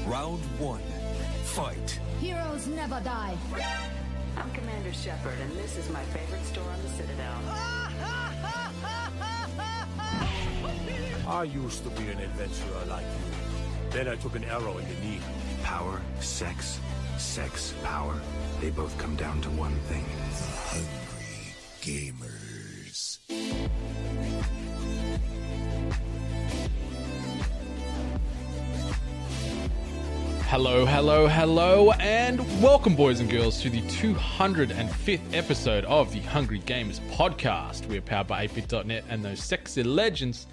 Round one. Fight. Heroes never die. I'm Commander Shepard, and this is my favorite store on the Citadel. I used to be an adventurer like you. Then I took an arrow in the knee. Power, sex, sex, power. They both come down to one thing. Hungry gamers. Hello, and welcome, boys and girls, to the 205th episode of the Hungry Gamers podcast. We are powered by 8bit.net and those sexy legends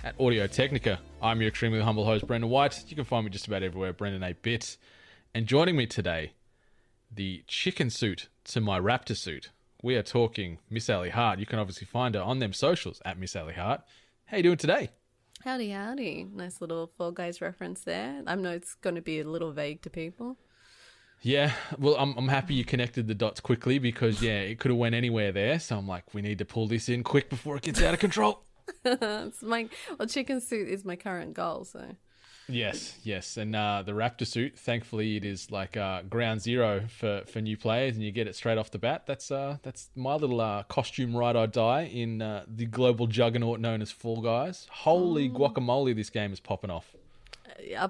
at Audio Technica. I'm your extremely humble host, Brendan White. You can find me just about everywhere, Brendan 8bit. And joining me today, the chicken suit to my raptor suit. We are talking Miss Allie Hart. You can obviously find her on them socials at Miss Allie Hart. How you doing today? Howdy, howdy. Nice little Fall Guys reference there. I know it's going to be a little vague to people. Yeah, well, I'm happy you connected the dots quickly because, yeah, it could have went anywhere there. So I'm like, we need to pull this in quick before it gets out of control. Chicken suit is my current goal, so... Yes. And the Raptor suit, thankfully, it is like ground zero for new players, and you get it straight off the bat. That's my little costume ride or die in the global juggernaut known as Fall Guys. Holy guacamole, this game is popping off.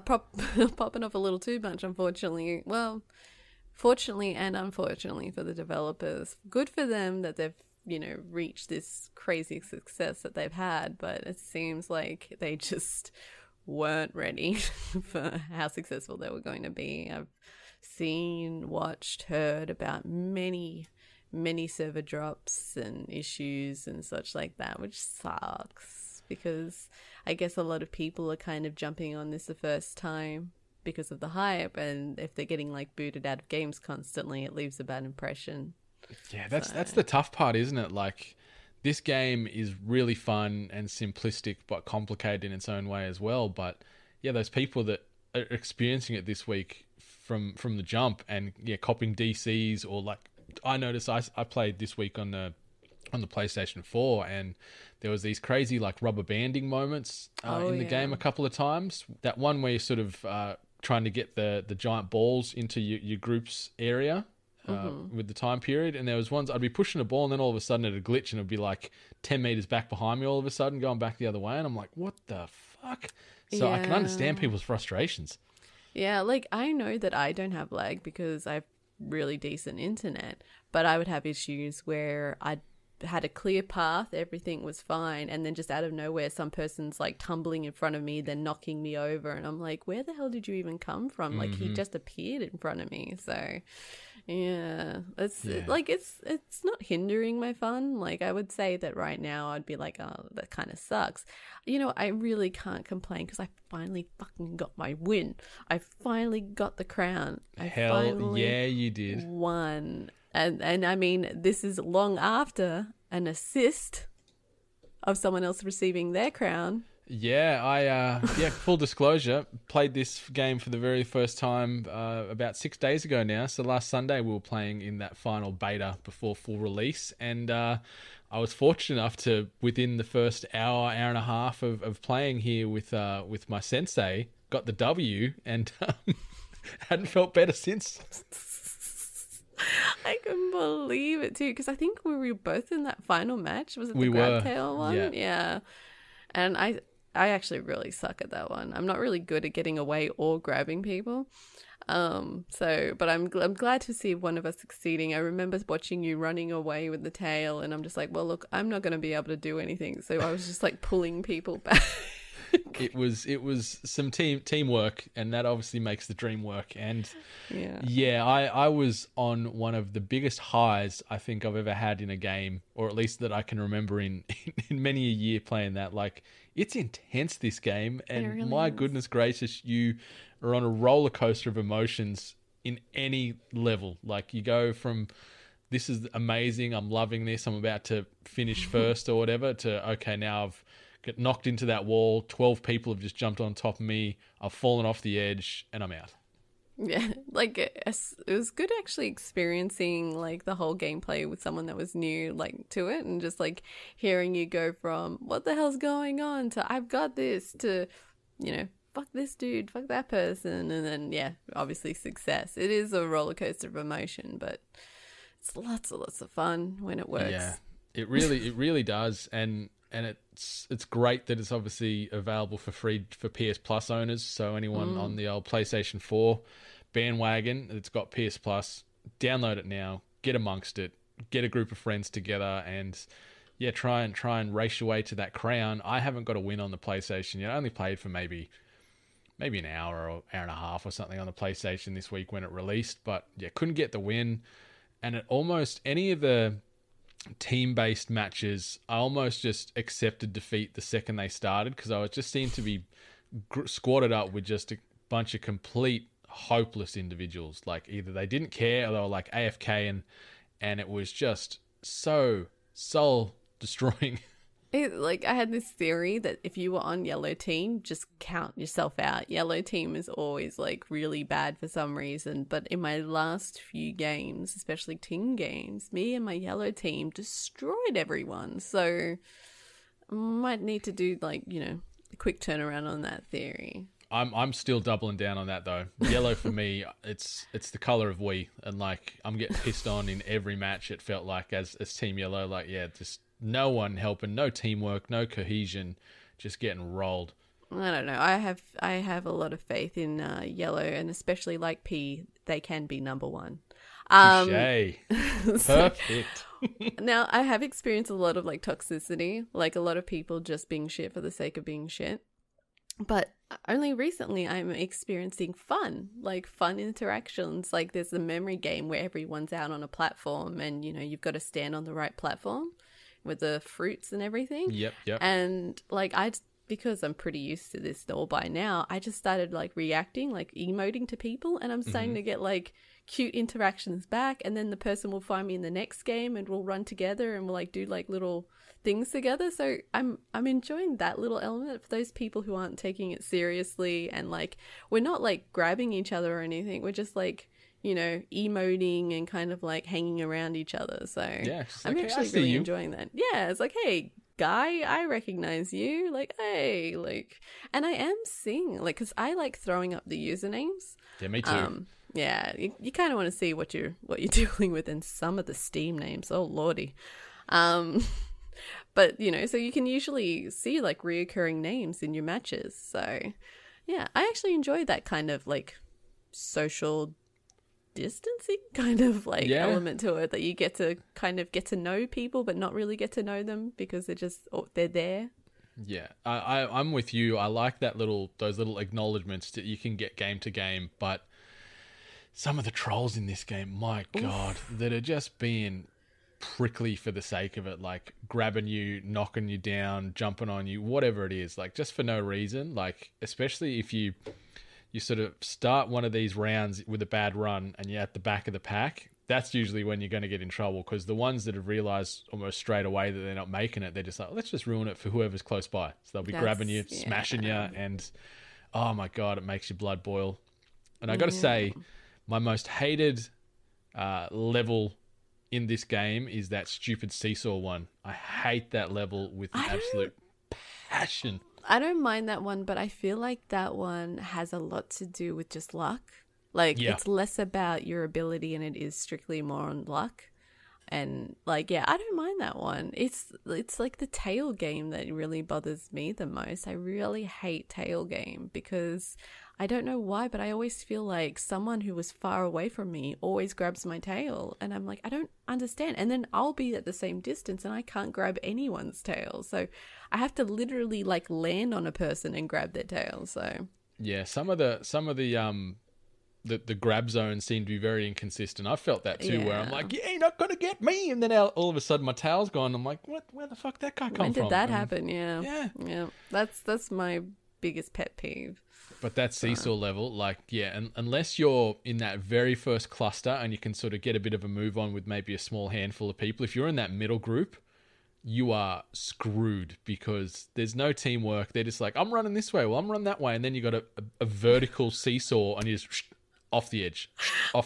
Popping off a little too much, unfortunately. Well, fortunately and unfortunately for the developers. Good for them that they've, reached this crazy success that they've had, but it seems like they just weren't ready for how successful they were going to be. I've seen, watched, heard about many server drops and issues and such like that, which sucks because I guess a lot of people are kind of jumping on this the first time because of the hype, and if they're getting like booted out of games constantly, it leaves a bad impression. Yeah, that's the tough part, isn't it? Like, this game is really fun and simplistic, but complicated in its own way as well. But yeah, those people that are experiencing it this week from the jump and copying DCs, or like I noticed I played this week on the PlayStation 4, and there was these crazy like rubber banding moments in the game a couple of times. That one where you're sort of trying to get the giant balls into your group's area. With the time period, and there was ones I'd be pushing a ball and then all of a sudden it'd glitch and it'd be like 10 meters back behind me all of a sudden going back the other way, and I'm like, what the fuck? So I can understand people's frustrations. Yeah, like I know that I don't have lag because I have really decent internet, but I would have issues where I had a clear path, everything was fine, and then just out of nowhere some person's like tumbling in front of me, then knocking me over, and I'm like, where the hell did you even come from? Like he just appeared in front of me. So it's not hindering my fun. Like I would say that right now I'd be like, oh, that kind of sucks. I really can't complain because I finally fucking got my win. I finally got the crown. Hell yeah, you did. Won. And I mean, this is long after an assist of someone else receiving their crown. Yeah, I full disclosure, played this game for the very first time about 6 days ago now. So last Sunday we were playing in that final beta before full release, and I was fortunate enough to, within the first hour and a half of playing here with my sensei, got the W, and hadn't felt better since. I couldn't believe it too, because I think we were both in that final match. Was it the we grab were. tail one? Yeah. And I actually really suck at that one. I'm not really good at getting away or grabbing people. But I'm glad to see one of us succeeding. I remember watching you running away with the tail, and I'm just like, well, look, I'm not going to be able to do anything. So I was just like pulling people back. It was some teamwork, and that obviously makes the dream work. And I was on one of the biggest highs I think I've ever had in a game, or at least that I can remember in many a year playing that. Like, it's intense, this game, and really my is. goodness gracious, you are on a roller coaster of emotions in any level. Like, you go from, this is amazing, I'm loving this, I'm about to finish first or whatever, to, okay, now I've get knocked into that wall, 12 people have just jumped on top of me, I've fallen off the edge, and I'm out. Yeah, like it was good actually experiencing like the whole gameplay with someone that was new like to it, and just like hearing you go from what the hell's going on to I've got this to, you know, fuck this dude, fuck that person. And then, yeah, obviously success. It is a roller coaster of emotion, but it's lots of fun when it works. Yeah, it really does. And it's great that it's obviously available for free for PS Plus owners. So anyone on the old PlayStation 4 bandwagon that's got PS Plus, download it now, get amongst it, get a group of friends together, and yeah, try and race your way to that crown. I haven't got a win on the PlayStation yet. I only played for maybe an hour or hour and a half or something on the PlayStation this week when it released, but yeah, couldn't get the win. And at almost any of the team-based matches, I almost just accepted defeat the second they started, because I just seemed to be squatted up with just a bunch of complete hopeless individuals. Like either they didn't care or they were like AFK, and it was just so soul destroying. Like, I had this theory that if you were on yellow team, just count yourself out. Yellow team is always like really bad for some reason, but in my last few games, especially team games, me and my yellow team destroyed everyone. So I might need to do like, you know, a quick turnaround on that theory. I'm still doubling down on that though. Yellow for me, it's the color of we, and like I'm getting pissed on in every match. It felt like as Team Yellow, like yeah, just no one helping, no teamwork, no cohesion, just getting rolled. I don't know. I have a lot of faith in Yellow, and especially like P, they can be number one. Touché. Perfect. Now, I have experienced a lot of like toxicity, like a lot of people just being shit for the sake of being shit. But only recently I'm experiencing fun, like fun interactions. Like there's a memory game where everyone's out on a platform and, you know, you've got to stand on the right platform with the fruits and everything. Yep. And like because I'm pretty used to this all by now, I just started like reacting, like emoting to people, and I'm starting to get like cute interactions back, and then the person will find me in the next game and we'll run together and we'll like do like little things together. So I'm enjoying that little element for those people who aren't taking it seriously, and like we're not like grabbing each other or anything, we're just like, you know, emoting and kind of like hanging around each other. So yeah, I'm like, actually really enjoying that. Yeah, it's like, hey guy, I recognize you, like, hey, like, and I am seeing like, because I like throwing up the usernames. Yeah, me too. Yeah, you kind of want to see what you're dealing with in some of the Steam names. Oh lordy. But you know, so you can usually see like reoccurring names in your matches. So yeah, I actually enjoy that kind of like social distancing kind of like element to it, that you get to kind of get to know people but not really get to know them because they're there. Yeah, I'm with you. I like those little acknowledgements that you can get game to game, but some of the trolls in this game, my God, that are just being prickly for the sake of it, like grabbing you, knocking you down, jumping on you, whatever it is, like just for no reason. Like especially if you sort of start one of these rounds with a bad run and you're at the back of the pack, that's usually when you're going to get in trouble, because the ones that have realized almost straight away that they're not making it, they're just like, let's just ruin it for whoever's close by. So they'll be grabbing you, smashing you, and oh my God, it makes your blood boil. And I got to say, my most hated level in this game is that stupid seesaw one. I hate that level with an absolute passion. I don't mind that one, but I feel like that one has a lot to do with just luck. Like, it's less about your ability and it is strictly more on luck. And like, yeah, I don't mind that one. It's like the tail game that really bothers me the most. I really hate tail game because I don't know why, but I always feel like someone who was far away from me always grabs my tail. And I'm like, I don't understand. And then I'll be at the same distance and I can't grab anyone's tail. So I have to literally like land on a person and grab their tail. So yeah, some of the grab zones seem to be very inconsistent. I felt that too, where I'm like, yeah, you're not going to get me. And then all of a sudden my tail's gone. I'm like, what? Where the fuck that guy come from? When did that happen? Yeah. That's my biggest pet peeve. But that seesaw level, like, yeah, and unless you're in that very first cluster and you can sort of get a bit of a move on with maybe a small handful of people, if you're in that middle group, you are screwed because there's no teamwork. They're just like, I'm running this way, well, I'm running that way. And then you got a vertical seesaw and you just off the edge. And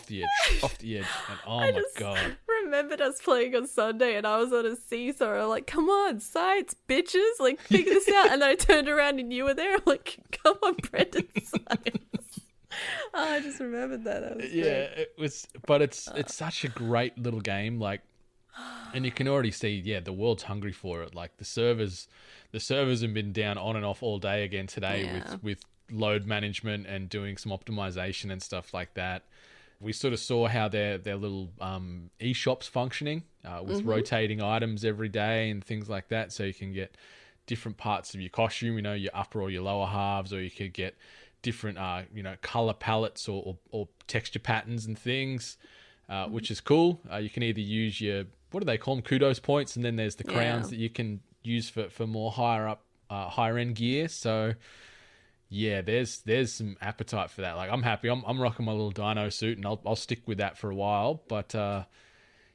oh my God. remembered us playing on Sunday and I was on a seesaw. I'm like, come on, science, bitches. Like, figure this out. And then I turned around and you were there. I'm like, come on, Brendan, science. Oh, I just remembered that. That was Yeah, great. it was, but it's such a great little game. Like, and you can already see, the world's hungry for it. Like the servers have been down on and off all day again today with load management and doing some optimization and stuff like that. We sort of saw how their little e-shops functioning with rotating items every day and things like that. So you can get different parts of your costume, your upper or your lower halves, or you could get different, color palettes or texture patterns and things, which is cool. You can either use your, what do they call them? Kudos points. And then there's the crowns that you can use for more higher end gear. So yeah, there's some appetite for that. Like I'm happy. I'm rocking my little dino suit and I'll stick with that for a while. But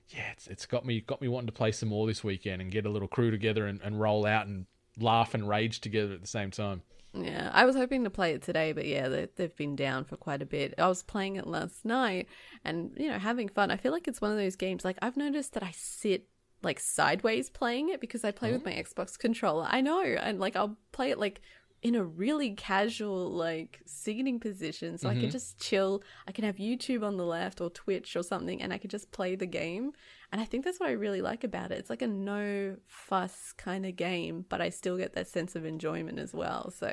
it's got me wanting to play some more this weekend and get a little crew together and roll out and laugh and rage together at the same time. Yeah, I was hoping to play it today, but yeah, they've been down for quite a bit. I was playing it last night and, having fun. I feel like it's one of those games, like I've noticed that I sit like sideways playing it because I play with my Xbox controller. I know, and like I'll play it like in a really casual, like seating position, so I can just chill. I can have YouTube on the left or Twitch or something, and I can just play the game. And I think that's what I really like about it. It's like a no fuss kind of game, but I still get that sense of enjoyment as well. So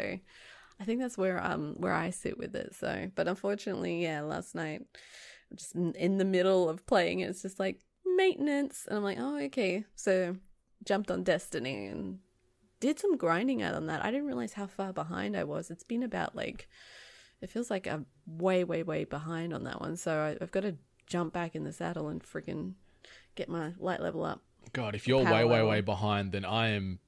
I think that's where I sit with it. So, but unfortunately, last night, just in the middle of playing it, it's just like maintenance, and I'm like, oh, okay. So jumped on Destiny and did some grinding out on that. I didn't realize how far behind I was. It's been about it feels like I'm way, way, way behind on that one. So I've got to jump back in the saddle and freaking get my light level up. God, if you're way, way, way behind, then I am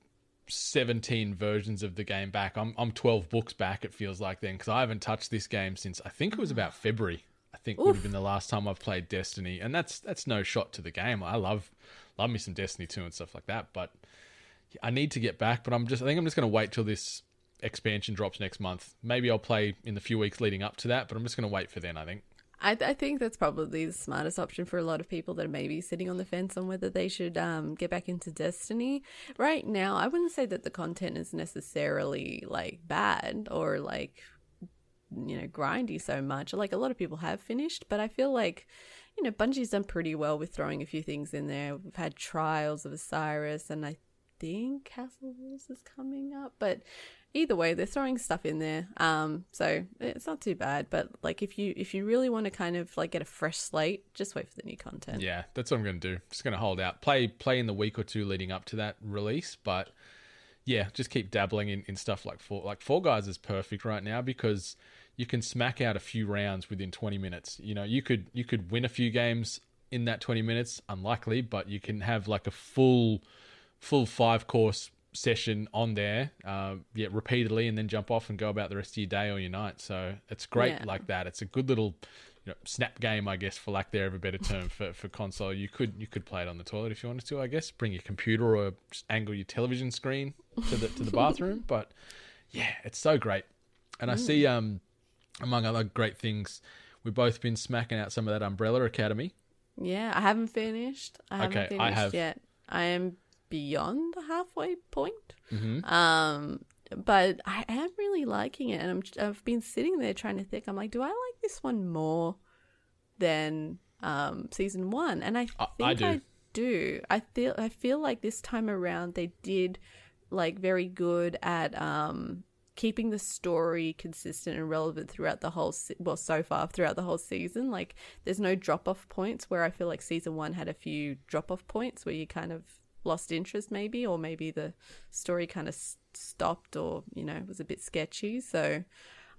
17 versions of the game back. I'm 12 books back, it feels like then, because I haven't touched this game since, I think it was about February. I think would have been the last time I've played Destiny. And that's no shot to the game. I love me some Destiny 2 and stuff like that. But I need to get back. But I think I'm just going to wait till this expansion drops next month. Maybe I'll play in the few weeks leading up to that, but I'm just going to wait for then, I think. I think that's probably the smartest option for a lot of people that are maybe sitting on the fence on whether they should get back into Destiny. Right now, I wouldn't say that the content is necessarily like bad or like, grindy so much. Like a lot of people have finished, but I feel like, Bungie's done pretty well with throwing a few things in there. We've had Trials of Osiris, and I think Castle Wars is coming up, but either way, they're throwing stuff in there. So it's not too bad. But like, if you really want to kind of like get a fresh slate, just wait for the new content. Yeah, that's what I'm going to do. Just going to hold out, play in the week or two leading up to that release. But yeah, just keep dabbling in stuff like Fall Guys is perfect right now because you can smack out a few rounds within 20 minutes. You could win a few games in that 20 minutes. Unlikely, but you can have like a full 5-course session on there repeatedly and then jump off and go about the rest of your day or your night. So it's great like that. It's a good little snap game, I guess, for lack there of a better term for console. You could play it on the toilet if you wanted to, I guess. Bring your computer or just angle your television screen to the bathroom. But yeah, it's so great. And I see among other great things, we've both been smacking out some of that Umbrella Academy. Yeah, I haven't finished. I have yet. I am beyond the halfway point. But I am really liking it, and I've been sitting there trying to think. I'm like, do I like this one more than season 1? And I think I do. I feel like this time around they did like very good at keeping the story consistent and relevant throughout the whole so far throughout the whole season. Like there's no drop-off points where I feel like season 1 had a few drop-off points where you kind of lost interest maybe, or maybe the story kind of stopped or was a bit sketchy. So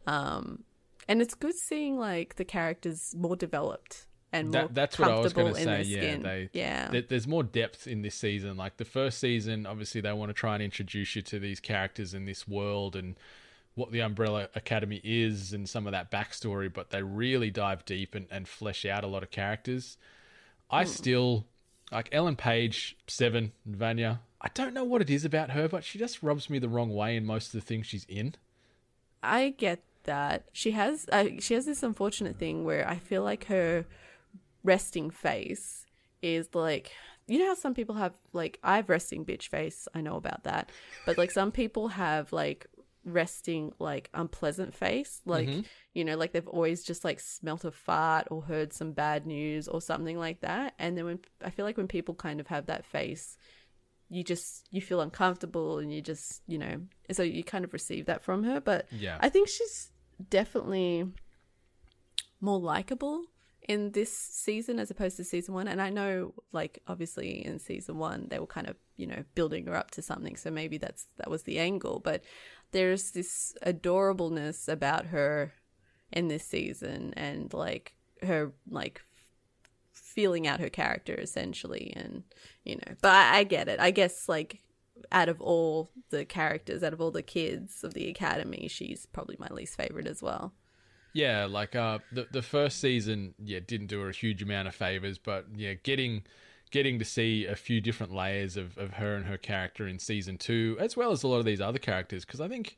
and it's good seeing like the characters more developed and more that's what I was going to say. There's more depth in this season. Like the first season, obviously they want to try and introduce you to these characters in this world and what the Umbrella Academy is and some of that backstory, but they really dive deep and flesh out a lot of characters. I still like Ellen Page, 7, Vanya. I don't know what it is about her, but she just rubs me the wrong way in most of the things she's in. I get that. She has this unfortunate thing where I feel like her resting face is like, you know how some people have like, I have resting bitch face, I know about that, but like some people have like resting like unpleasant face, like you know, like they've always just like smelt a fart or heard some bad news or something like that. And then when I feel like when people kind of have that face, you feel uncomfortable, and you just, you know, so you kind of receive that from her. But Yeah, I think she's definitely more likable in this season as opposed to season 1. And I know, like, obviously in season 1 they were kind of, you know, building her up to something, so maybe that was the angle. But there's this adorableness about her in this season, and like her like feeling out her character essentially. And you know, but I get it, I guess, like out of all the characters, out of all the kids of the academy, she's probably my least favorite as well. Yeah, like the first season, didn't do her a huge amount of favors, but getting to see a few different layers of her and her character in season 2, as well as a lot of these other characters, because I think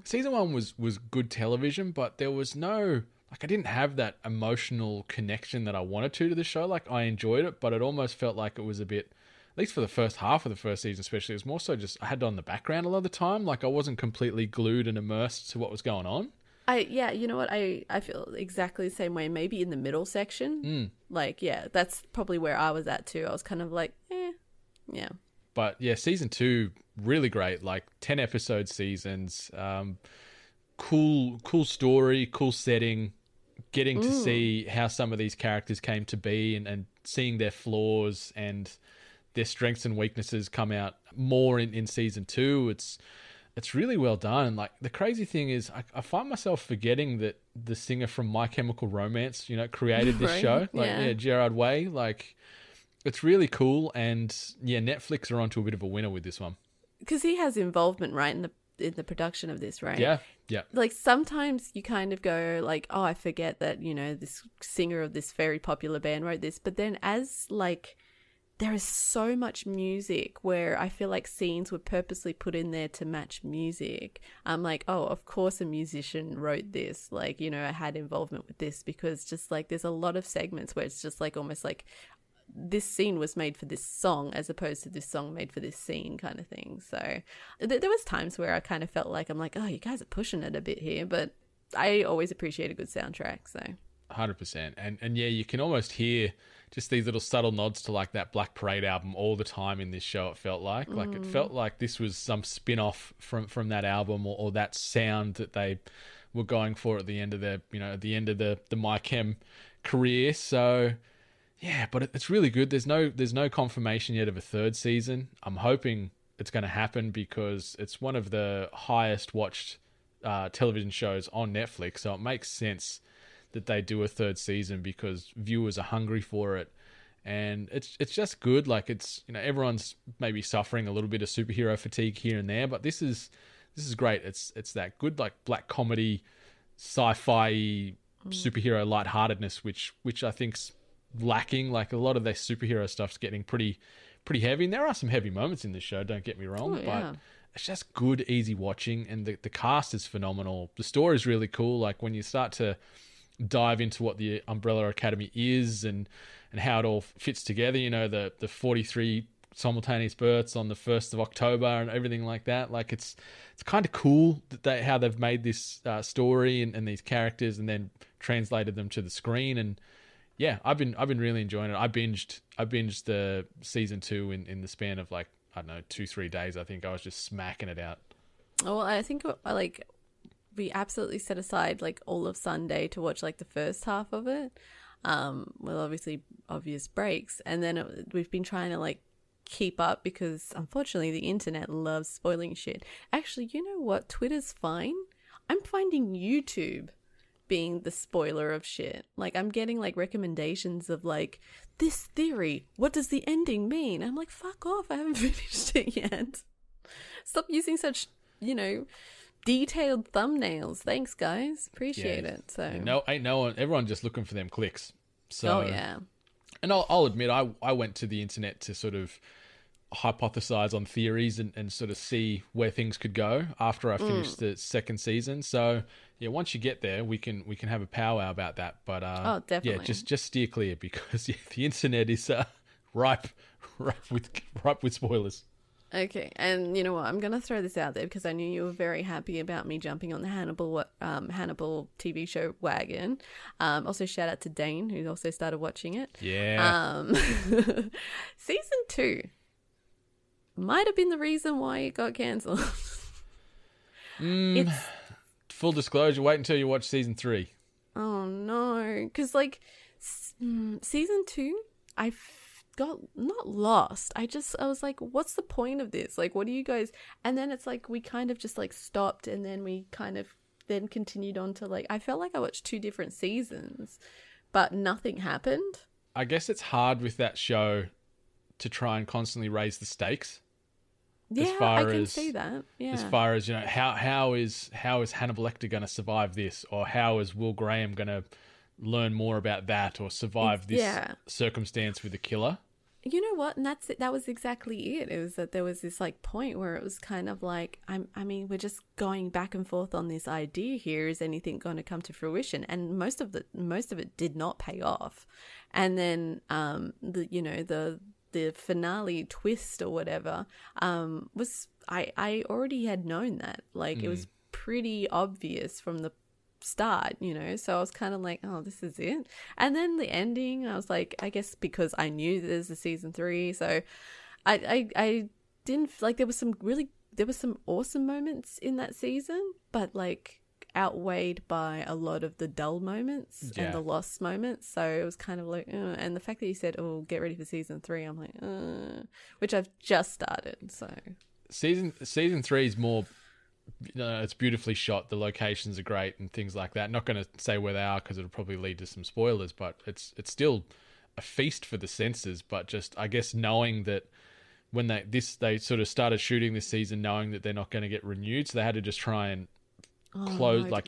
season 1 was good television, but there was no, like, I didn't have that emotional connection that I wanted to the show. Like, I enjoyed it, but it almost felt like it was a bit, at least for the first half of the first season especially, it was more so just I had it on the background a lot of the time. Like, I wasn't completely glued and immersed to what was going on. You know what, I feel exactly the same way, maybe in the middle section. Like, yeah, that's probably where I was at too. I was kind of like, yeah. But yeah, season 2, really great, like 10 episode seasons, cool story, cool setting, getting to see how some of these characters came to be, and seeing their flaws and their strengths and weaknesses come out more in season 2. It's really well done. And like, the crazy thing is, I find myself forgetting that the singer from My Chemical Romance, you know, created this show. Like, Gerard Way. Like, it's really cool. And yeah, Netflix are onto a bit of a winner with this one, because he has involvement, right, in the production of this, right? Yeah. Like, sometimes you kind of go like, oh, I forget that, you know, this singer of this very popular band wrote this. But then as like, there is so much music where I feel like scenes were purposely put in there to match music. I'm like, oh, of course a musician wrote this. Like, you know, I had involvement with this, because just like there's a lot of segments where it's just like almost like this scene was made for this song as opposed to this song made for this scene kind of thing. So there was times where I kind of felt like, I'm like, oh, you guys are pushing it a bit here, but I always appreciate a good soundtrack. So 100%. And yeah, you can almost hear just these little subtle nods to like that Black Parade album all the time in this show. It felt like it felt like this was some spin-off from that album, or that sound that they were going for at the end of the My Chem career. So yeah, but it's really good. There's no confirmation yet of a third season. I'm hoping it's going to happen, because it's one of the highest watched television shows on Netflix. So it makes sense that they do a third season, because viewers are hungry for it, and it's just good. Like, it's, you know, everyone's maybe suffering a little bit of superhero fatigue here and there, but this is great. It's that good, like, black comedy, sci-fi superhero lightheartedness, which I think's lacking. Like, a lot of their superhero stuff's getting pretty heavy, and there are some heavy moments in this show, don't get me wrong, but it's just good, easy watching, and the cast is phenomenal. The story's really cool. Like, when you start to dive into what the Umbrella Academy is and how it all fits together, you know, the 43 simultaneous births on the 1st of October and everything like that. Like, it's kind of cool that how they've made this story and these characters, and then translated them to the screen. And yeah, I've been really enjoying it. I binged the season 2 in the span of, like, I don't know, 2-3 days. I think I was just smacking it out. Well, I think like we absolutely set aside like all of Sunday to watch like the first half of it. Well, obviously obvious breaks, and then we've been trying to like keep up, because unfortunately the internet loves spoiling shit. Actually, you know what? Twitter's fine. I'm finding YouTube being the spoiler of shit. Like, I'm getting like recommendations of like, this theory, what does the ending mean? I'm like, fuck off, I haven't finished it yet. Stop using such, you know, detailed thumbnails. Thanks, guys. Appreciate it. So ain't no one. Everyone just looking for them clicks. So yeah. And I'll admit, I went to the internet to sort of hypothesize on theories and sort of see where things could go after I finished the second season. So yeah, once you get there, we can have a powwow about that. But definitely. Yeah, just steer clear, because the internet is ripe with spoilers. Okay, and you know what? I'm going to throw this out there because I knew you were very happy about me jumping on the Hannibal TV show wagon. Also, shout out to Dane, who also started watching it. Yeah. Season 2 might have been the reason why it got cancelled. Full disclosure, wait until you watch season 3. Oh, no. Because, season 2, I got not lost. I was like, what's the point of this? Like, what do you guys... And then it's like we kind of just stopped, and then we kind of then continued on to I felt like I watched 2 different seasons, but nothing happened. I guess it's hard with that show to try and constantly raise the stakes. Yeah, I can see that. Yeah. As far as, how is Hannibal Lecter going to survive this, or how is Will Graham going to learn more about that, or survive this circumstance with the killer? You know what? And that was exactly it. It was that there was this point where it was kind of like, I mean, we're just going back and forth on this idea here. Is anything going to come to fruition? And most of it did not pay off. And then the finale twist or whatever was I already had known that. It was pretty obvious from the start, so I was kind of like, oh, this is it. And then the ending, I was like, I guess because I knew there's a season 3, so I didn't there was some awesome moments in that season, but outweighed by a lot of the dull moments and the lost moments. So it was kind of like, and the fact that you said, oh, get ready for season 3, I'm like, which I've just started. So season 3 is more, it's beautifully shot. The locations are great and things like that. Not going to say where they are because it'll probably lead to some spoilers, but it's still a feast for the senses. But just, I guess, knowing that when they sort of started shooting this season, knowing that they're not going to get renewed, so they had to just try and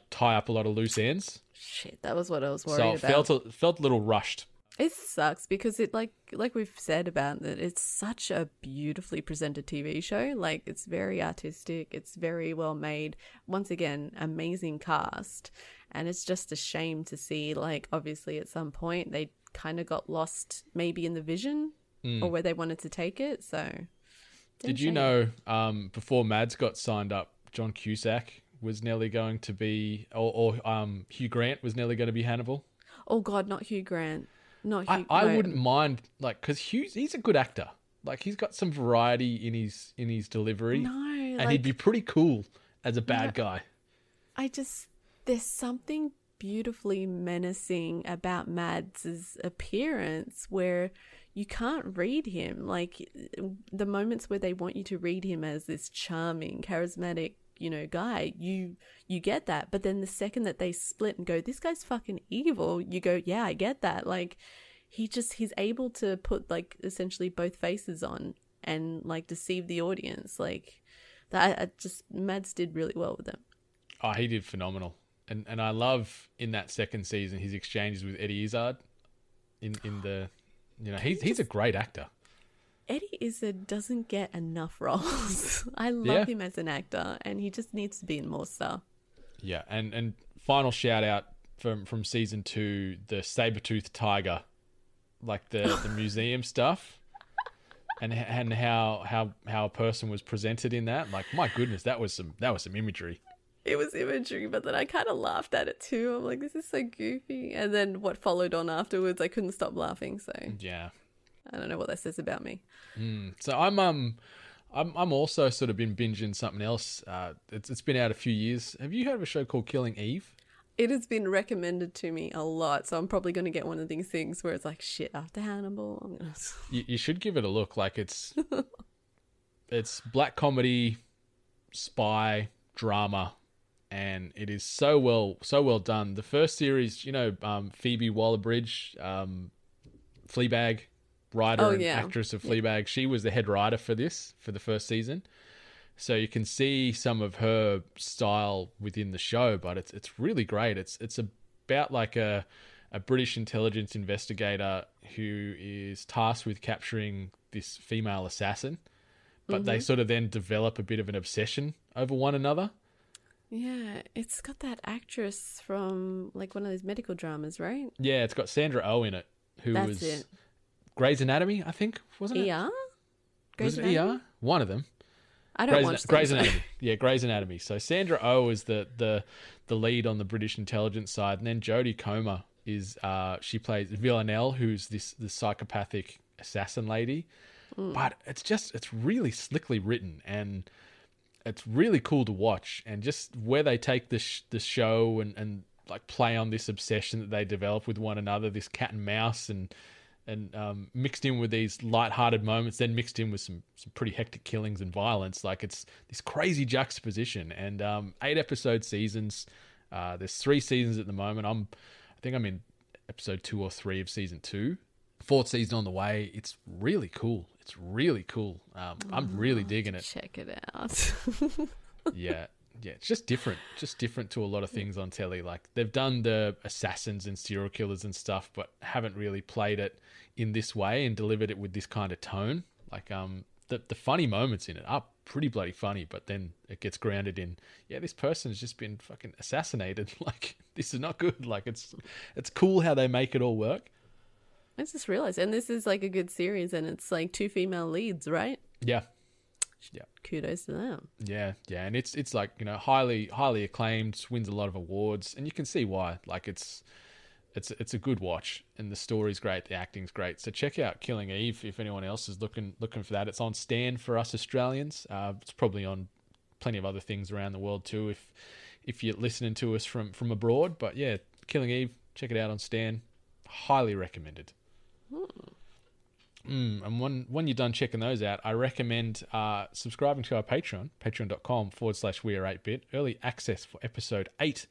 tie up a lot of loose ends. Shit, that was what I was worried about. So it felt a little rushed. It sucks because it like we've said about it, it's such a beautifully presented TV show. It's very artistic, it's very well made. Once again, amazing cast, and it's just a shame to see obviously at some point they kind of got lost maybe in the vision or where they wanted to take it. So did you know before Mads got signed up, John Cusack was nearly going to be, or Hugh Grant was nearly going to be Hannibal? Oh God, not Hugh Grant. I wouldn't mind, because he's a good actor. He's got some variety in his delivery. And he'd be pretty cool as a bad guy. There's something beautifully menacing about Mads' appearance where you can't read him. The moments where they want you to read him as this charming, charismatic, guy, you get that. But then the second that they split and go, this guy's fucking evil, you go, yeah, I get that. He's able to put essentially both faces on and deceive the audience. Mads did really well with them. Oh, he did phenomenal. And I love in that second season his exchanges with Eddie Izzard in the, he's a great actor. Eddie Izzard doesn't get enough roles. I love him as an actor, and he just needs to be in more stuff. Yeah, and final shout out from season 2, the saber-toothed tiger, the museum stuff, and how a person was presented in that. My goodness, that was some imagery. It was imagery, but then I kind of laughed at it too. I'm like, this is so goofy. And then what followed on afterwards, I couldn't stop laughing. So yeah. I don't know what that says about me. So I'm also sort of been binging something else. It's been out a few years. Have you heard of a show called Killing Eve? It has been recommended to me a lot, so I'm probably going to get one of these things where it's shit after Hannibal. You should give it a look. It's black comedy, spy, drama, and it is so well done. The first series, Phoebe Waller-Bridge, Fleabag, writer and actress of Fleabag, she was the head writer for the first season, so you can see some of her style within the show, but it's really great. It's about a British intelligence investigator who is tasked with capturing this female assassin, but they sort of then develop a bit of an obsession over one another. Yeah, it's got that actress from one of those medical dramas, right? Yeah, it's got Sandra Oh in it, who was Grey's Anatomy, I think, wasn't it? ER? Was it ER? One of them. I don't watch Grey's those. Anatomy. Yeah, Grey's Anatomy. So Sandra Oh is the lead on the British intelligence side, and then Jodie Comer is she plays Villanelle, who's this psychopathic assassin lady. But it's really slickly written, and it's really cool to watch, and just where they take the show and like play on this obsession that they develop with one another, this cat and mouse, and mixed in with these light-hearted moments, then mixed in with some pretty hectic killings and violence. Like, it's this crazy juxtaposition. And 8-episode seasons. There's 3 seasons at the moment. I think I'm in episode 2 or 3 of season 2. 4th season on the way. It's really cool. It's really cool. I'm really digging it. Check it out. Yeah, it's just different to a lot of things on telly. Like, they've done the assassins and serial killers and stuff, but haven't really played it in this way and delivered it with this kind of tone. Like, the funny moments in it are pretty bloody funny, but then it gets grounded in, this person has just been fucking assassinated. Like, this is not good. Like, it's cool how they make it all work. I just realized, and this is like a good series, and it's like 2 female leads, right? Yeah. Kudos to them. Yeah, and it's like, highly acclaimed, wins a lot of awards, and you can see why. Like, it's a good watch, and the story's great, the acting's great. So check out Killing Eve if anyone else is looking for that. It's on Stan for us Australians. It's probably on plenty of other things around the world too if you're listening to us from abroad. But yeah, Killing Eve, check it out on Stan. Highly recommended. And when you're done checking those out, I recommend subscribing to our Patreon, patreon.com/weare8bit. Early access for episode 8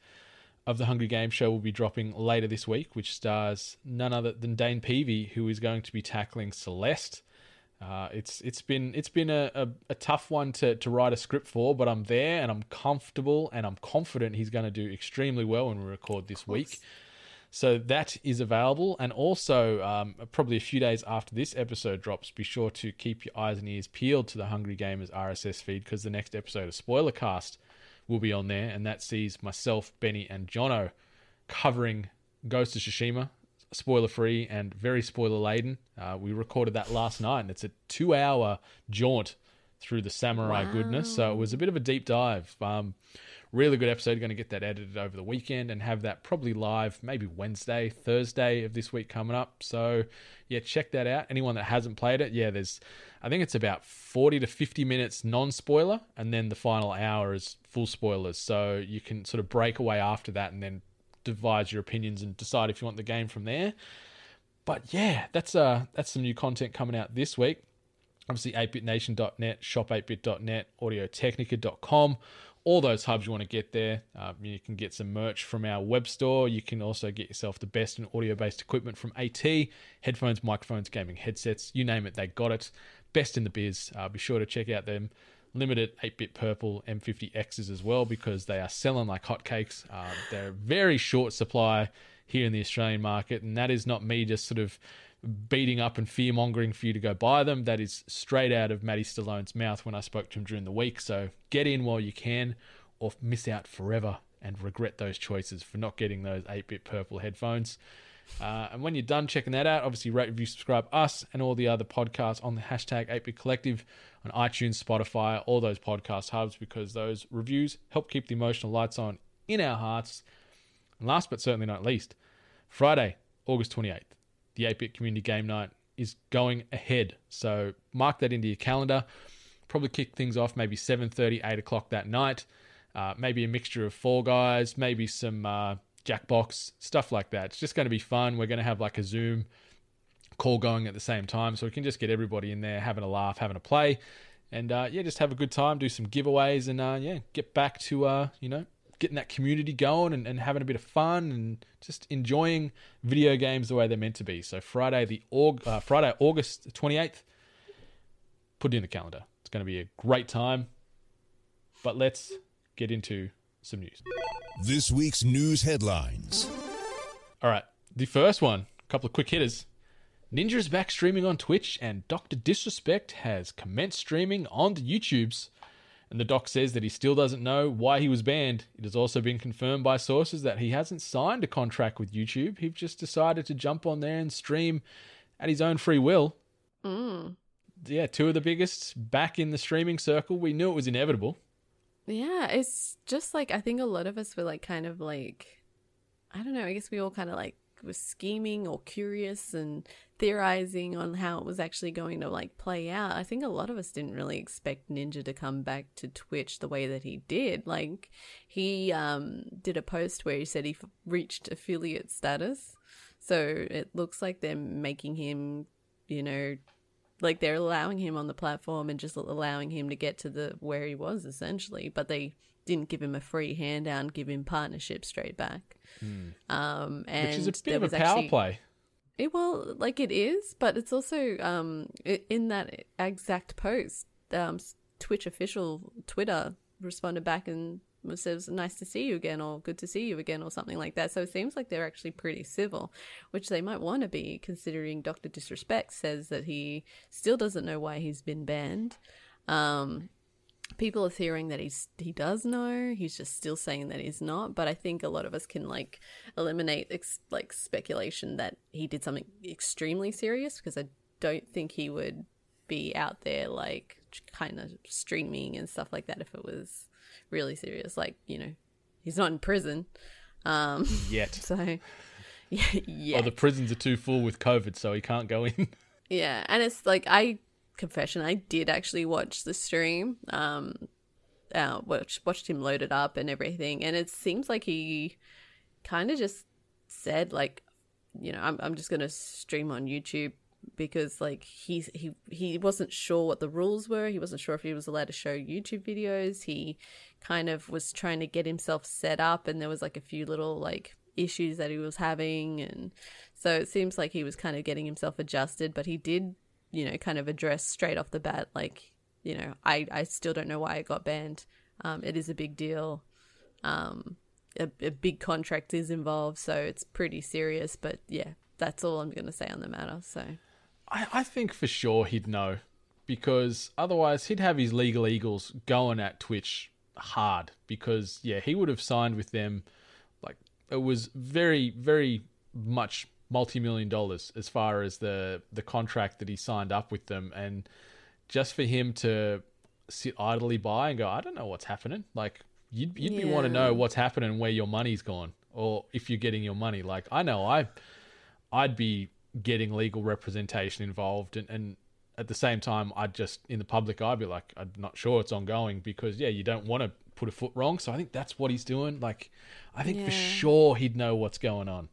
of the Hungry Game Show will be dropping later this week, which stars none other than Dane Peavy, who is going to be tackling Celeste. It's been a tough one to write a script for, but I'm there and I'm comfortable and I'm confident he's going to do extremely well when we record this week. So that is available. And also, probably a few days after this episode drops, be sure to keep your eyes and ears peeled to the Hungry Gamers RSS feed, because the next episode of Spoilercast will be on there. And that sees myself, Benny, and Jono covering Ghost of Tsushima, spoiler-free and very spoiler-laden. We recorded that last night, and it's a 2-hour jaunt through the samurai goodness. So it was a bit of a deep dive. Really good episode. Going to get that edited over the weekend and have that probably live maybe Wednesday, Thursday of this week coming up. So yeah, check that out. Anyone that hasn't played it, I think it's about 40 to 50 minutes non-spoiler, and then the final hour is full spoilers. So you can sort of break away after that and then devise your opinions and decide if you want the game from there. But yeah, that's some new content coming out this week. Obviously, 8bitnation.net, shop8bit.net, audiotechnica.com. All those hubs you want to get there. You can get some merch from our web store. You can also get yourself the best in audio-based equipment from AT. Headphones, microphones, gaming headsets, you name it, they got it. Best in the biz. Be sure to check out them limited 8-bit purple M50Xs as well, because they are selling like hotcakes. They're a very short supply here in the Australian market, and that is not me just sort of beating up and fear-mongering for you to go buy them. That is straight out of Matty Stallone's mouth when I spoke to him during the week. So get in while you can, or miss out forever and regret those choices for not getting those 8-bit purple headphones. And when you're done checking that out, obviously rate, review, subscribe us and all the other podcasts on the hashtag 8bit collective on iTunes, Spotify, all those podcast hubs, because those reviews help keep the emotional lights on in our hearts. And last but certainly not least, Friday, August 28th. The 8-Bit Community Game Night is going ahead. So mark that into your calendar. Probably kick things off maybe 7:30, 8 o'clock that night. Maybe a mixture of Fall Guys, maybe some Jackbox, stuff like that. It's just going to be fun. We're going to have like a Zoom call going at the same time, so we can just get everybody in there having a laugh, having a play. And just have a good time, do some giveaways, and get back to, getting that community going and having a bit of fun and just enjoying video games the way they're meant to be. So Friday, August 28th, put it in the calendar. It's going to be a great time. But let's get into some news. This week's news headlines. All right, the first one, a couple of quick hitters. Ninja is back streaming on Twitch, and Dr. Disrespect has commenced streaming on the YouTubes. And the doc says that he still doesn't know why he was banned. It has also been confirmed by sources that he hasn't signed a contract with YouTube. He's just decided to jump on there and stream at his own free will. Mm. Yeah, two of the biggest back in the streaming circle. We knew it was inevitable. Yeah, it's just like, I think a lot of us were like kind of like, I don't know, I guess we all kind of like was scheming or curious and theorizing on how it was actually going to like play out. I think a lot of us didn't really expect Ninja to come back to Twitch the way that he did. Like, he did a post where he said he reached affiliate status. So it looks like they're making him, you know, like they're allowing him on the platform and just allowing him to get to the where he was essentially, but they didn't give him a free handout, give him partnership straight back. And which is a bit of a power play. Well, like it is, but it's also in that exact post, Twitch official Twitter responded back and says nice to see you again, or good to see you again, or something like that. So it seems like they're actually pretty civil, which they might want to be, considering Dr. Disrespect says that he still doesn't know why he's been banned. People are theorizing that he does know. He's just still saying that he's not. But I think a lot of us can like eliminate like speculation that he did something extremely serious, because I don't think he would be out there like kind of streaming and stuff like that if it was really serious. Like, you know, he's not in prison yet. So yeah. Or the prisons are too full with COVID, so he can't go in. Yeah, and it's like, confession, I did actually watch the stream, watched him load it up and everything, and it seems like he kind of just said like, you know, I'm just gonna stream on YouTube, because like he wasn't sure what the rules were. He wasn't sure if he was allowed to show YouTube videos. He kind of was trying to get himself set up, and there was like a few little like issues that he was having, and so it seems like he was kind of getting himself adjusted. But he did, you know, kind of address straight off the bat, like, you know, I still don't know why it got banned. It is a big deal. A big contract is involved, so it's pretty serious. But yeah, that's all I'm going to say on the matter. So I think for sure he'd know, because otherwise he'd have his legal eagles going at Twitch hard, because yeah, he would have signed with them. Like, it was very, very much multi-million dollars as far as the contract that he signed up with them, and just for him to sit idly by and go, I don't know what's happening. Like, you'd be want to know what's happening, where your money's gone, or if you're getting your money. Like, I know I'd be getting legal representation involved, and at the same time, I'd just, in the public, I'd be like, I'm not sure it's ongoing, because yeah, you don't want to put a foot wrong. So I think that's what he's doing. Like, I think for sure he'd know what's going on.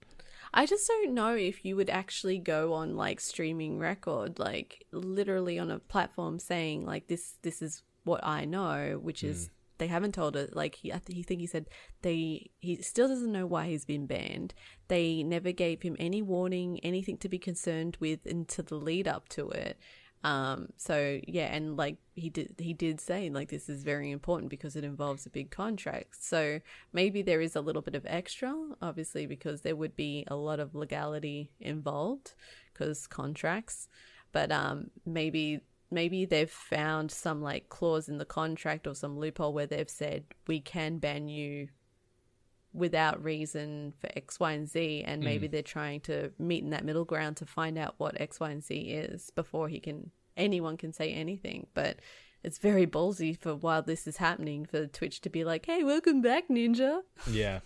I just don't know if you would actually go on like streaming record, like literally on a platform saying like, this is what I know, which is they haven't told it. Like, he said he still doesn't know why he's been banned. They never gave him any warning, anything to be concerned with until the lead up to it. So yeah, and like he did say like, this is very important because it involves a big contract. So maybe there is a little bit of extra, obviously, because there would be a lot of legality involved because contracts. But maybe they've found some like clause in the contract or some loophole where they've said we can ban you without reason for X, Y, and Z, and maybe they're trying to meet in that middle ground to find out what X, Y, and Z is before anyone can say anything. But it's very ballsy for while this is happening for Twitch to be like, "Hey, welcome back, Ninja." Yeah,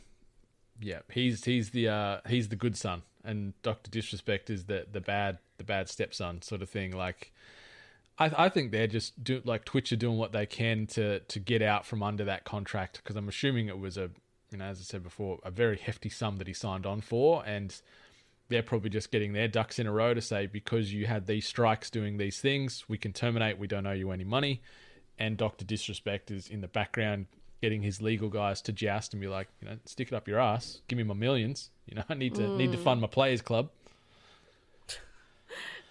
he's the good son, and Dr. Disrespect is the bad stepson sort of thing. Like, I think they're just like Twitch are doing what they can to get out from under that contract, because I'm assuming it was as I said before, a very hefty sum that he signed on for, and they're probably just getting their ducks in a row to say, because you had these strikes doing these things, we can terminate, we don't owe you any money. And Dr. Disrespect is in the background getting his legal guys to joust and be like, stick it up your ass, give me my millions, I need to fund my players club.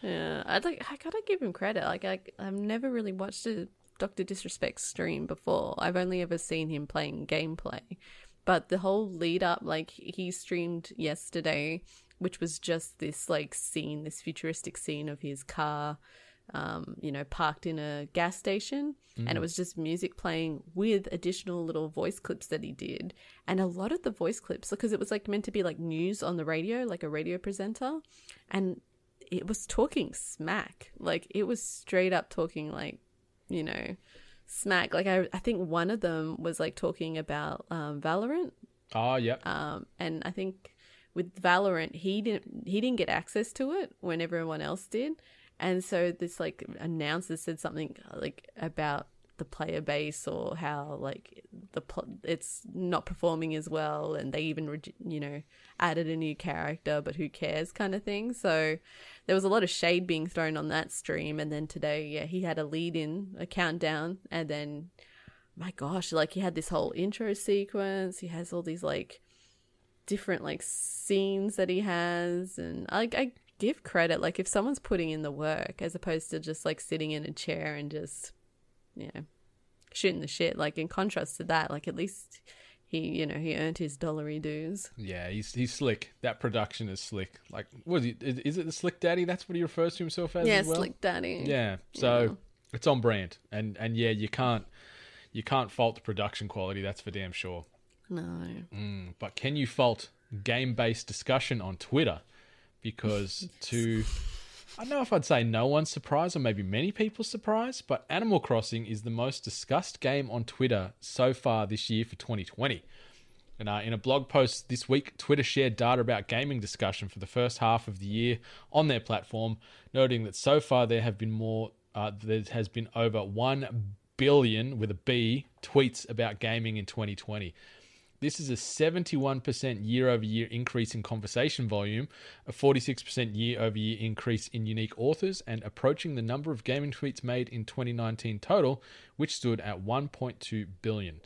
Yeah, I gotta give him credit. Like, I've never really watched a Dr. Disrespect stream before. I've only ever seen him playing gameplay. But the whole lead up, like, he streamed yesterday, which was just this like scene, this futuristic scene of his car, parked in a gas station, and it was just music playing with additional little voice clips that he did. And a lot of the voice clips, because it was like meant to be like news on the radio, like a radio presenter, and it was talking smack. Like, it was straight up talking, like, you know, smack. Like, I think one of them was, like, talking about Valorant. Oh, yep. And I think with Valorant, he didn't get access to it when everyone else did. And so this, like, announcer said something, like, about the player base, or how, like, it's not performing as well, and they even, you know, added a new character, but who cares, kind of thing. So there was a lot of shade being thrown on that stream. And then today, yeah, he had a countdown, and then, my gosh, like, he had this whole intro sequence. He has all these, like, different, like, scenes that he has, and I give credit, like, if someone's putting in the work as opposed to just, like, sitting in a chair and just, you know, shooting the shit. Like, in contrast to that, like, at least he earned his dollary dues. Yeah, he's slick. That production is slick. Like, what is it the Slick Daddy? That's what he refers to himself as. Yeah, as well? Slick Daddy. Yeah, so it's on brand, and yeah, you can't fault the production quality. That's for damn sure. No. But can you fault game-based discussion on Twitter? Because I don't know if I'd say no one's surprised, or maybe many people's surprised, but Animal Crossing is the most discussed game on Twitter so far this year for 2020. And in a blog post this week, Twitter shared data about gaming discussion for the first half of the year on their platform, noting that so far there has been over 1 billion, with a B, tweets about gaming in 2020. This is a 71% year-over-year increase in conversation volume, a 46% year-over-year increase in unique authors, and approaching the number of gaming tweets made in 2019 total, which stood at 1.2 billion.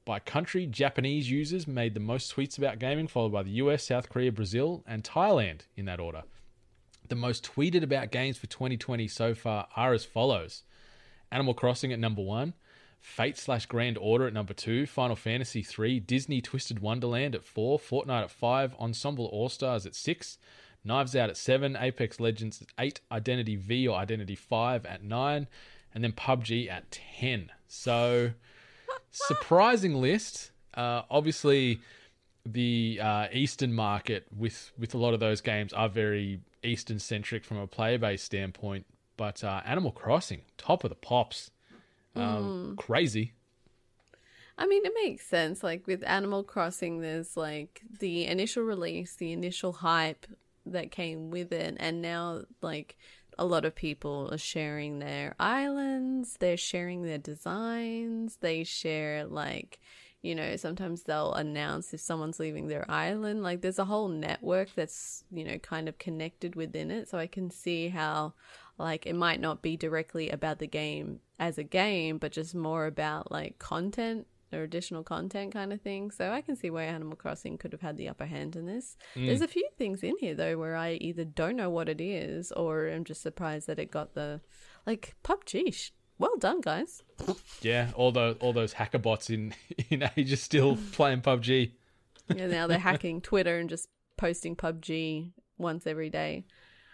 By country, Japanese users made the most tweets about gaming, followed by the US, South Korea, Brazil, and Thailand in that order. The most tweeted about games for 2020 so far are as follows: Animal Crossing at number 1, Fate/Grand Order at number 2, Final Fantasy 3, Disney Twisted Wonderland at 4, Fortnite at 5, Ensemble All-Stars at 6, Knives Out at 7, Apex Legends at 8, Identity V or Identity 5 at 9, and then PUBG at 10. So, surprising list. Obviously, the Eastern market with a lot of those games are very Eastern-centric from a player base standpoint, but Animal Crossing, top of the pops. Crazy. I mean, it makes sense. Like, with Animal Crossing, there's, like, the initial release, the initial hype that came with it, and now, like, a lot of people are sharing their islands, they're sharing their designs, they share, like, you know, sometimes they'll announce if someone's leaving their island. Like, there's a whole network that's, you know, kind of connected within it. So I can see how, like, it might not be directly about the game as a game, but just more about, like, content or additional content kind of thing. So I can see why Animal Crossing could have had the upper hand in this. There's a few things in here, though, where I either don't know what it is, or I'm just surprised that it got the, like, PUBG. Well done, guys. Yeah, all those hacker bots in Asia still playing PUBG. Yeah, now they're hacking Twitter and just posting PUBG once every day.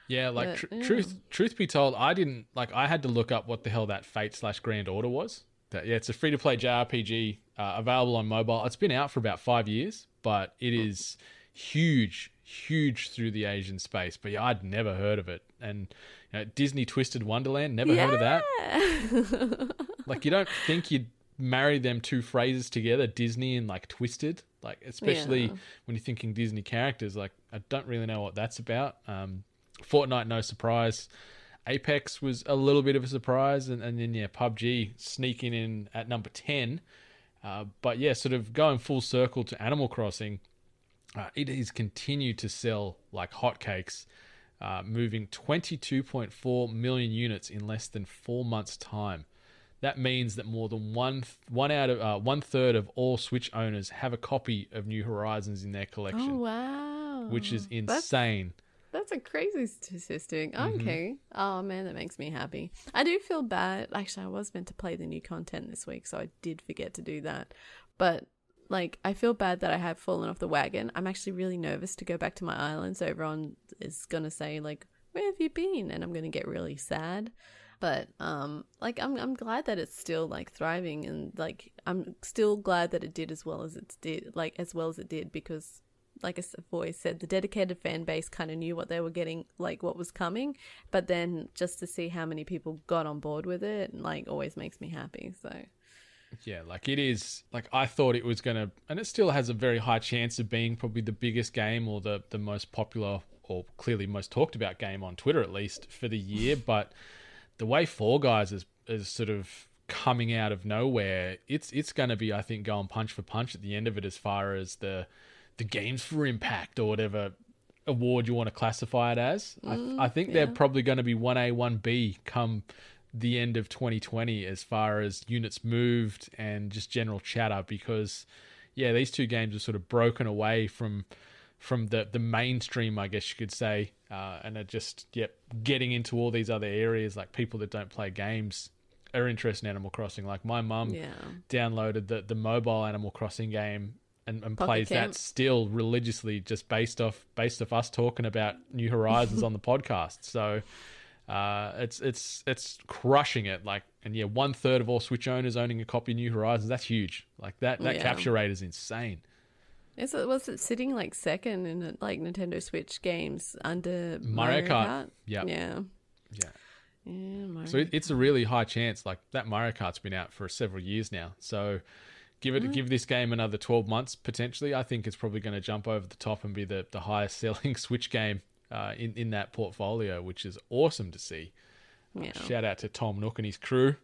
Yeah, like, truth be told, I had to look up what the hell that Fate/Grand Order was. It's a free-to-play JRPG available on mobile. It's been out for about 5 years, but it is huge through the Asian space. But yeah, I'd never heard of it. And you know, Disney Twisted Wonderland, never heard of that. Like, you don't think you'd marry them two phrases together, Disney and, like, Twisted. Like, especially when you're thinking Disney characters. Like, I don't really know what that's about. Fortnite, no surprise. Apex was a little bit of a surprise, and then PUBG sneaking in at number 10. But yeah, sort of going full circle to Animal Crossing, it has continued to sell like hotcakes, moving 22.4 million units in less than 4 months' time. That means that more than one third of all Switch owners have a copy of New Horizons in their collection. Oh wow, which is insane. That's a crazy statistic. Okay. Oh, man, that makes me happy. I do feel bad. Actually, I was meant to play the new content this week, so I did forget to do that. But, like, I feel bad that I have fallen off the wagon. I'm actually really nervous to go back to my island, so everyone is going to say, like, where have you been? And I'm going to get really sad. But, like, I'm glad that it's still, like, thriving, and, like, I'm still glad that it did as well as it did, because like I've always said, the dedicated fan base kind of knew what they were getting, like what was coming. But then just to see how many people got on board with it, like always makes me happy. So yeah, like it is, like I thought it was going to, and it still has a very high chance of being probably the biggest game or the most popular or clearly most talked about game on Twitter, at least for the year. But the way Fall Guys is sort of coming out of nowhere, it's going to be, I think, going punch for punch at the end of it as far as the games for impact or whatever award you want to classify it as. I think they're probably going to be 1A, 1B come the end of 2020 as far as units moved and just general chatter, because yeah, these two games are sort of broken away from the mainstream, I guess you could say, and are just getting into all these other areas. Like people that don't play games are interested in Animal Crossing. Like my mum downloaded the mobile Animal Crossing game and plays that still religiously, just based off us talking about New Horizons on the podcast. So it's crushing it. Like, and 1/3 of all Switch owners owning a copy of New Horizons. That's huge. Like that capture rate is insane. Was it sitting like second in like Nintendo Switch games under Mario Kart? Yeah. So it's a really high chance. Like that Mario Kart's been out for several years now. So give this game another 12 months potentially. I think it's probably going to jump over the top and be the highest selling Switch game in that portfolio, which is awesome to see. Shout out to Tom Nook and his crew.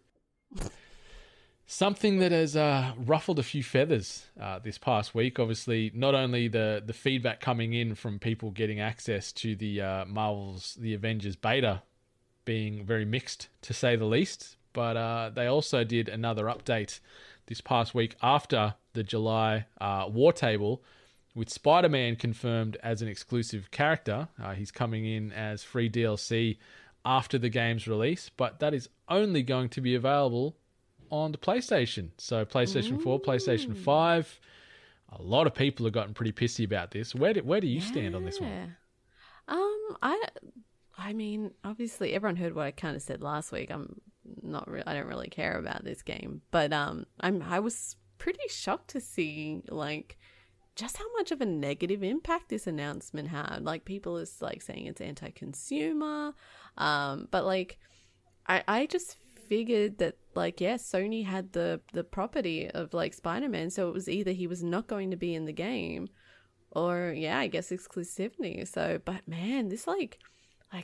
Something that has ruffled a few feathers this past week, obviously, not only the feedback coming in from people getting access to the Marvel's The Avengers beta being very mixed, to say the least, but they also did another update this past week after the July War Table, with Spider-Man confirmed as an exclusive character. He's coming in as free DLC after the game's release, but that is only going to be available on the PlayStation. So PlayStation 4, PlayStation 5. A lot of people have gotten pretty pissy about this. Where do you stand on this one? I mean, obviously everyone heard what I kind of said last week. I don't really care about this game, but I was pretty shocked to see like just how much of a negative impact this announcement had. Like people is like saying it's anti-consumer, but like I just figured that like Sony had the property of like Spider-Man, so it was either he was not going to be in the game or I guess exclusivity. So but man, this like I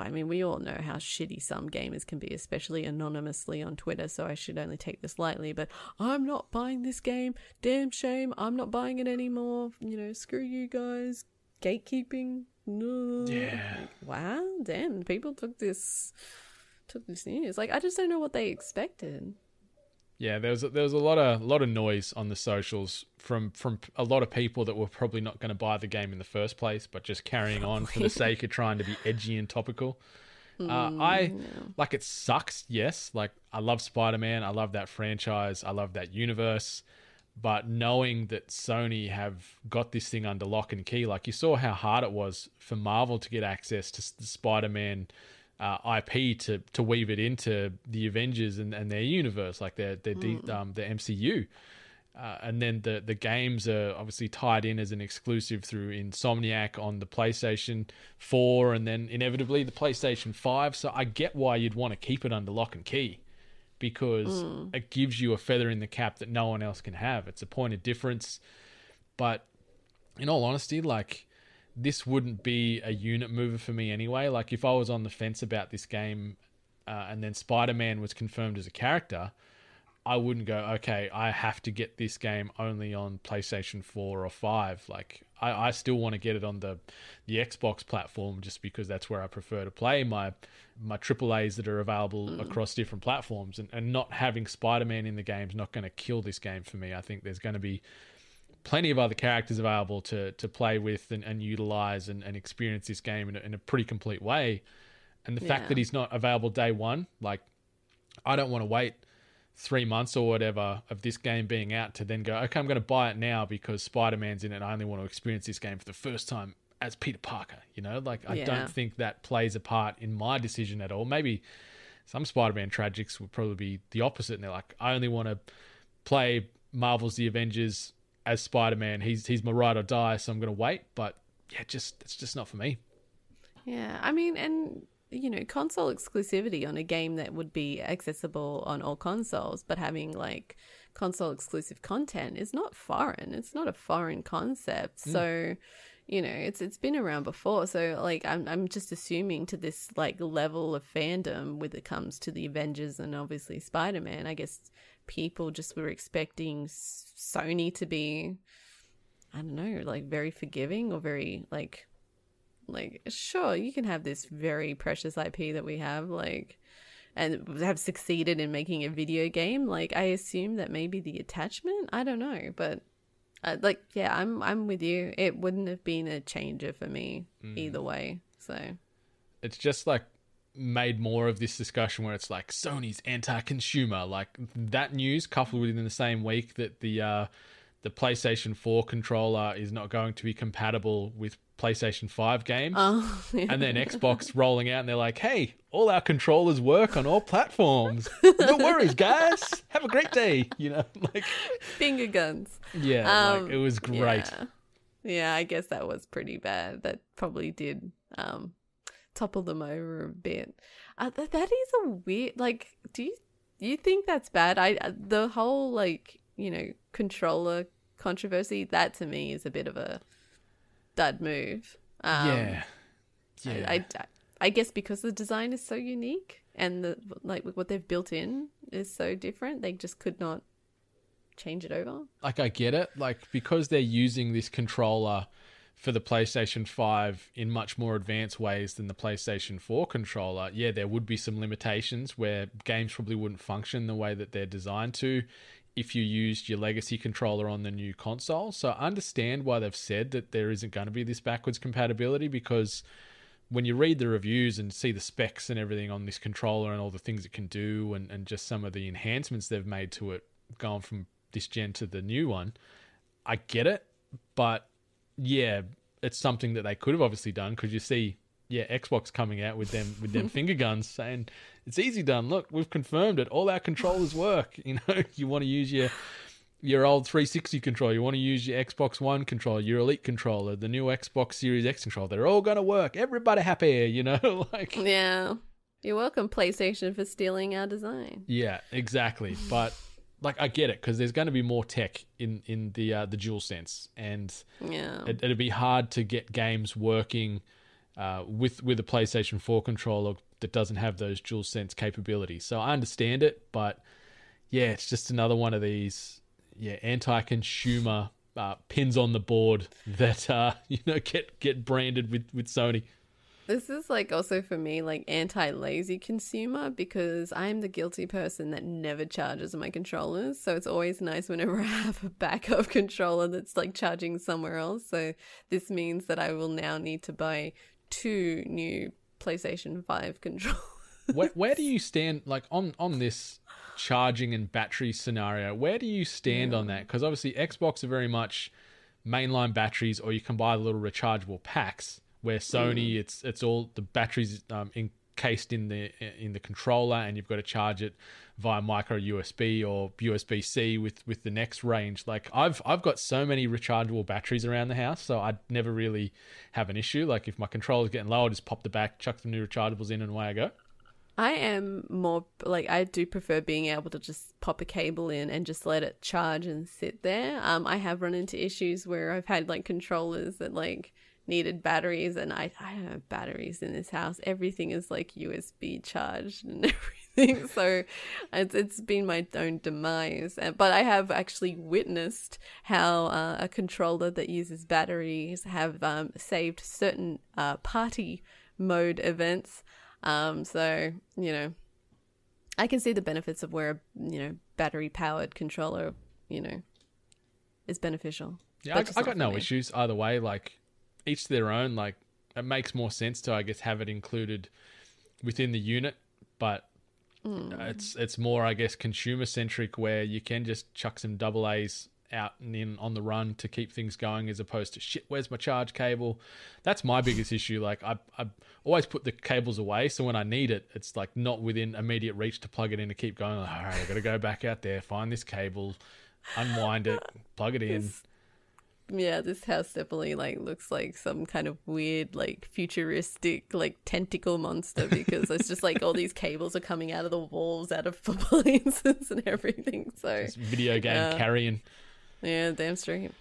mean, we all know how shitty some gamers can be, especially anonymously on Twitter, so I should only take this lightly, but I'm not buying this game, damn shame, I'm not buying it anymore, screw you guys, gatekeeping, no. Yeah. Wow, damn, people took this news. Like, I just don't know what they expected. Yeah, there was a lot of noise on the socials from a lot of people that were probably not going to buy the game in the first place, but just carrying on for the sake of trying to be edgy and topical. Like, it sucks. Yes, like I love Spider-Man, I love that franchise, I love that universe, but knowing that Sony have got this thing under lock and key, like you saw how hard it was for Marvel to get access to the Spider-Man IP to weave it into the Avengers and their universe, like their MCU, and then the games are obviously tied in as an exclusive through Insomniac on the PlayStation 4 and then inevitably the PlayStation 5. So I get why you'd want to keep it under lock and key, because it gives you a feather in the cap that no one else can have. It's a point of difference. But in all honesty, like, this wouldn't be a unit mover for me anyway. Like, if I was on the fence about this game and then Spider-Man was confirmed as a character, I wouldn't go, okay, I have to get this game only on PlayStation 4 or 5. Like, I still want to get it on the Xbox platform, just because that's where I prefer to play my AAAs that are available across different platforms. And not having Spider-Man in the game is not going to kill this game for me. I think there's going to be plenty of other characters available to play with and utilize and experience this game in a pretty complete way. And the fact that he's not available day one, like, I don't want to wait 3 months or whatever of this game being out to then go, okay, I'm going to buy it now because Spider-Man's in it and I only want to experience this game for the first time as Peter Parker, Like, I don't think that plays a part in my decision at all. Maybe some Spider-Man tragics would probably be the opposite, and they're like, I only want to play Marvel's The Avengers as Spider-Man, he's my ride or die, so I'm going to wait. But yeah, it's just not for me. Yeah, I mean, and you know, console exclusivity on a game that would be accessible on all consoles, but having like console exclusive content is not foreign. It's not a foreign concept. So, you know, it's been around before. So like I'm just assuming to this like level of fandom when it comes to the Avengers and obviously Spider-Man, I guess people just were expecting Sony to be, I don't know, like very forgiving or very like sure, you can have this very precious IP that we have, like, and have succeeded in making a video game. Like, I assume that maybe the attachment, I don't know, but like, yeah, I'm with you. It wouldn't have been a changer for me either way. So it's just like made more of this discussion where it's like Sony's anti-consumer, like that news coupled within the same week that the PlayStation 4 controller is not going to be compatible with PlayStation 5 games. yeah. And then Xbox rolling out and they're like, hey, all our controllers work on all platforms. No worries, guys. Have a great day. You know, like finger guns. Yeah, like it was great. Yeah, I guess that was pretty bad. That probably did topple them over a bit. That is a weird, like, do you think that's bad? The whole, like, you know, controller controversy, that to me is a bit of a dud move. Yeah. I guess because the design is so unique and the like what they've built in is so different, they just could not change it over. Like, I get it. Like, because they're using this controller for the PlayStation 5 in much more advanced ways than the PlayStation 4 controller, yeah, there would be some limitations where games probably wouldn't function the way that they're designed to if you used your legacy controller on the new console. So I understand why they've said that there isn't going to be this backwards compatibility, because when you read the reviews and see the specs and everything on this controller and all the things it can do and just some of the enhancements they've made to it going from this gen to the new one, I get it. But yeah, it's something that they could have obviously done, because you see, yeah, Xbox coming out with them finger guns saying it's easy done. Look, we've confirmed it. All our controllers work. You know, you want to use your old 360 controller, you want to use your Xbox One controller, your Elite controller, the new Xbox Series X controller. They're all going to work. Everybody happy, you know? Like, yeah, you're welcome, PlayStation, for stealing our design. Yeah, exactly. But like, I get it, because there's going to be more tech in the DualSense, and yeah, it'd be hard to get games working with a PlayStation 4 controller that doesn't have those DualSense capabilities. So I understand it, but yeah, it's just another one of these anti-consumer pins on the board that you know, get branded with Sony. This is like also for me like anti-lazy consumer, because I'm the guilty person that never charges my controllers. So it's always nice whenever I have a backup controller that's like charging somewhere else. So this means that I will now need to buy 2 new PlayStation 5 controllers. Where do you stand like on this charging and battery scenario? Where do you stand on that? Because obviously Xbox are very much mainline batteries, or you can buy the little rechargeable packs, where Sony it's all the batteries encased in the controller, and you've got to charge it via micro USB or USB-C with the next range. Like, I've got so many rechargeable batteries around the house, so I'd never really have an issue. Like, if my controller's getting low, I'll just pop the back, chuck some new rechargeables in, and away I go. I am more like, I do prefer being able to just pop a cable in and just let it charge and sit there. I have run into issues where I've had like controllers that like needed batteries, and I don't have batteries in this house. Everything is like USB charged and everything, so it's been my own demise. But I have actually witnessed how a controller that uses batteries have saved certain party mode events. So, you know, I can see the benefits of where a battery powered controller, you know, is beneficial. Yeah, I got no issues either way. Like, each to their own. Like, it makes more sense to, I guess, have it included within the unit, but it's more, I guess, consumer centric, where you can just chuck some AA's out and in on the run to keep things going, as opposed to, shit, where's my charge cable? That's my biggest issue. Like, I always put the cables away, so when I need it, it's like not within immediate reach to plug it in to keep going. Like, all right, I got to go back out there, find this cable, unwind it, plug it in. this house definitely like looks like some kind of weird like futuristic like tentacle monster, because it's just like all these cables are coming out of the walls, out of appliances and everything. So It's video game carrying. Yeah, damn straight.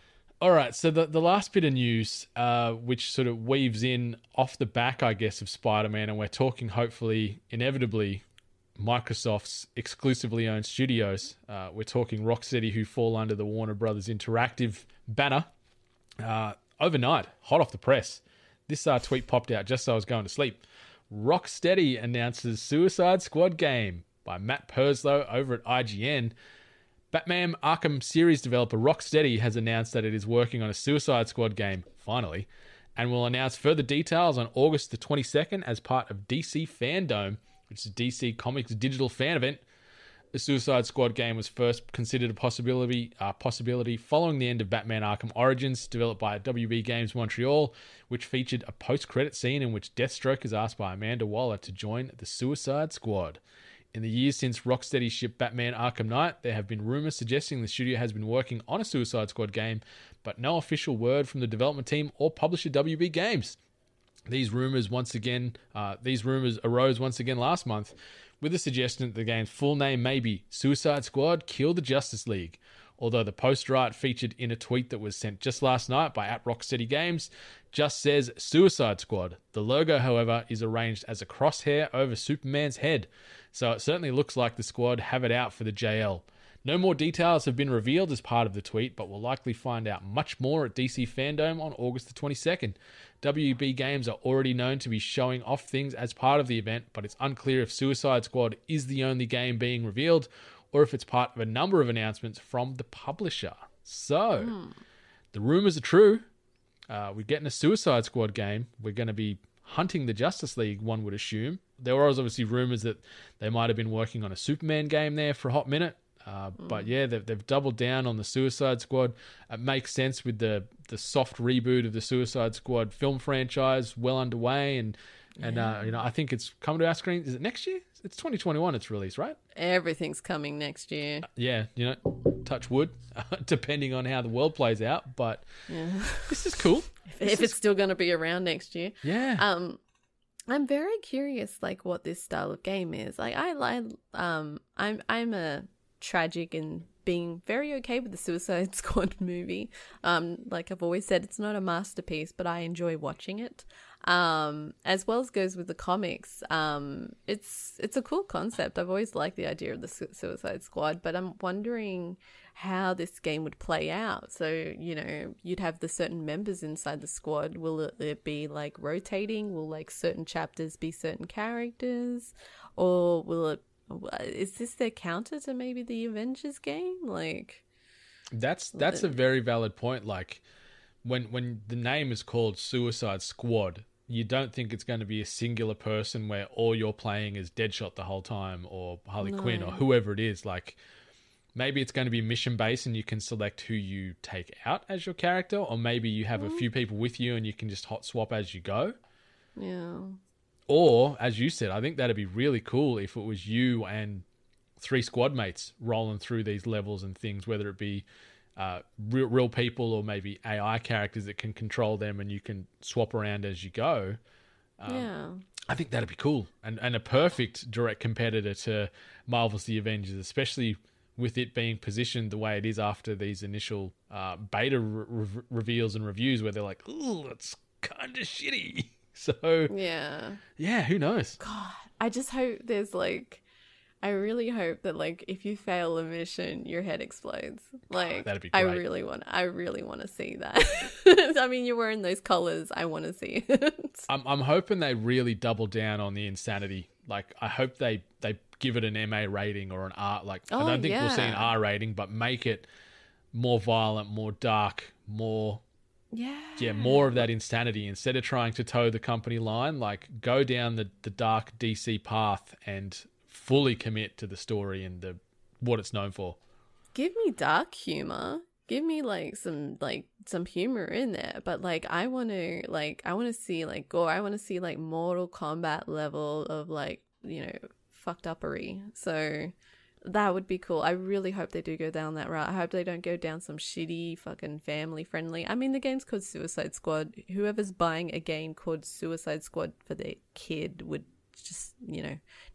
All right, so the last bit of news, which sort of weaves in off the back, I guess, of Spider-Man, and we're talking hopefully, inevitably, Microsoft's exclusively owned studios. We're talking Rocksteady, who fall under the Warner Brothers Interactive banner. Overnight, hot off the press, this tweet popped out just as I was going to sleep. Rocksteady announces Suicide Squad game by Matt Purslow over at IGN. Batman Arkham series developer Rocksteady has announced that it is working on a Suicide Squad game, finally, and will announce further details on August the 22nd as part of DC Fandom, which is DC Comics' digital fan event. The Suicide Squad game was first considered a possibility following the end of Batman Arkham Origins, developed by WB Games Montreal, which featured a post-credit scene in which Deathstroke is asked by Amanda Waller to join the Suicide Squad. In the years since Rocksteady shipped Batman Arkham Knight, there have been rumors suggesting the studio has been working on a Suicide Squad game, but no official word from the development team or publisher WB Games. These rumors arose once again last month, with the suggestion that the game's full name may be Suicide Squad Kill the Justice League. Although the poster art featured in a tweet that was sent just last night by @Rocksteady Games just says Suicide Squad. The logo, however, is arranged as a crosshair over Superman's head, so it certainly looks like the squad have it out for the JL. No more details have been revealed as part of the tweet, but we'll likely find out much more at DC Fandom on August the 22nd. WB Games are already known to be showing off things as part of the event, but it's unclear if Suicide Squad is the only game being revealed, or if it's part of a number of announcements from the publisher. So, the rumors are true. We're getting a Suicide Squad game. We're going to be hunting the Justice League, one would assume. There was obviously rumors that they might have been working on a Superman game there for a hot minute. But yeah, they've doubled down on the Suicide Squad. It makes sense with the soft reboot of the Suicide Squad film franchise well underway. And I think it's coming to our screen. Is it next year? It's 2021 it's released, right? Everything's coming next year. Yeah, touch wood, depending on how the world plays out. But this is cool. If it's still going to be around next year. Yeah. I'm very curious, like, what this style of game is. Like, I'm a tragic and being very okay with the Suicide Squad movie. Like I've always said, it's not a masterpiece, but I enjoy watching it. As well as goes with the comics. It's a cool concept. I've always liked the idea of the Suicide Squad, but I'm wondering how this game would play out. So, you'd have the certain members inside the squad. Will it be like rotating? Will like certain chapters be certain characters? Or is this their counter to maybe the Avengers game? Like, that's a very valid point. Like, when the name is called Suicide Squad, you don't think it's going to be a singular person where all you're playing is Deadshot the whole time, or Harley Quinn, or whoever it is. Like, maybe it's going to be mission based and you can select who you take out as your character, or maybe you have a few people with you and you can just hot swap as you go. Yeah. Or, as you said, I think that'd be really cool if it was you and 3 squad mates rolling through these levels and things, whether it be real people or maybe AI characters that can control them and you can swap around as you go. I think that'd be cool and a perfect direct competitor to Marvel's The Avengers, especially with it being positioned the way it is after these initial beta reveals and reviews where they're like, ooh, that's kind of shitty. So yeah, who knows? God, I just hope I really hope that like if you fail a mission, your head explodes. Like, that'd be great. I really want to see that. I mean, you're wearing those colors. I want to see it. I'm hoping they really double down on the insanity. Like, I hope they give it an MA rating or an R. Like, I don't think we'll see an R rating, but make it more violent, more dark, more. Yeah, more of that insanity. Instead of trying to toe the company line, like, go down the dark DC path and fully commit to the story and what it's known for. Give me dark humor. Give me some humor in there, but I want to see like gore. I want to see like Mortal Kombat level of fucked uppery. So That would be cool. I really hope they do go down that route. I hope they don't go down some shitty fucking family friendly. I mean, the game's called Suicide Squad. Whoever's buying a game called Suicide Squad for their kid would just,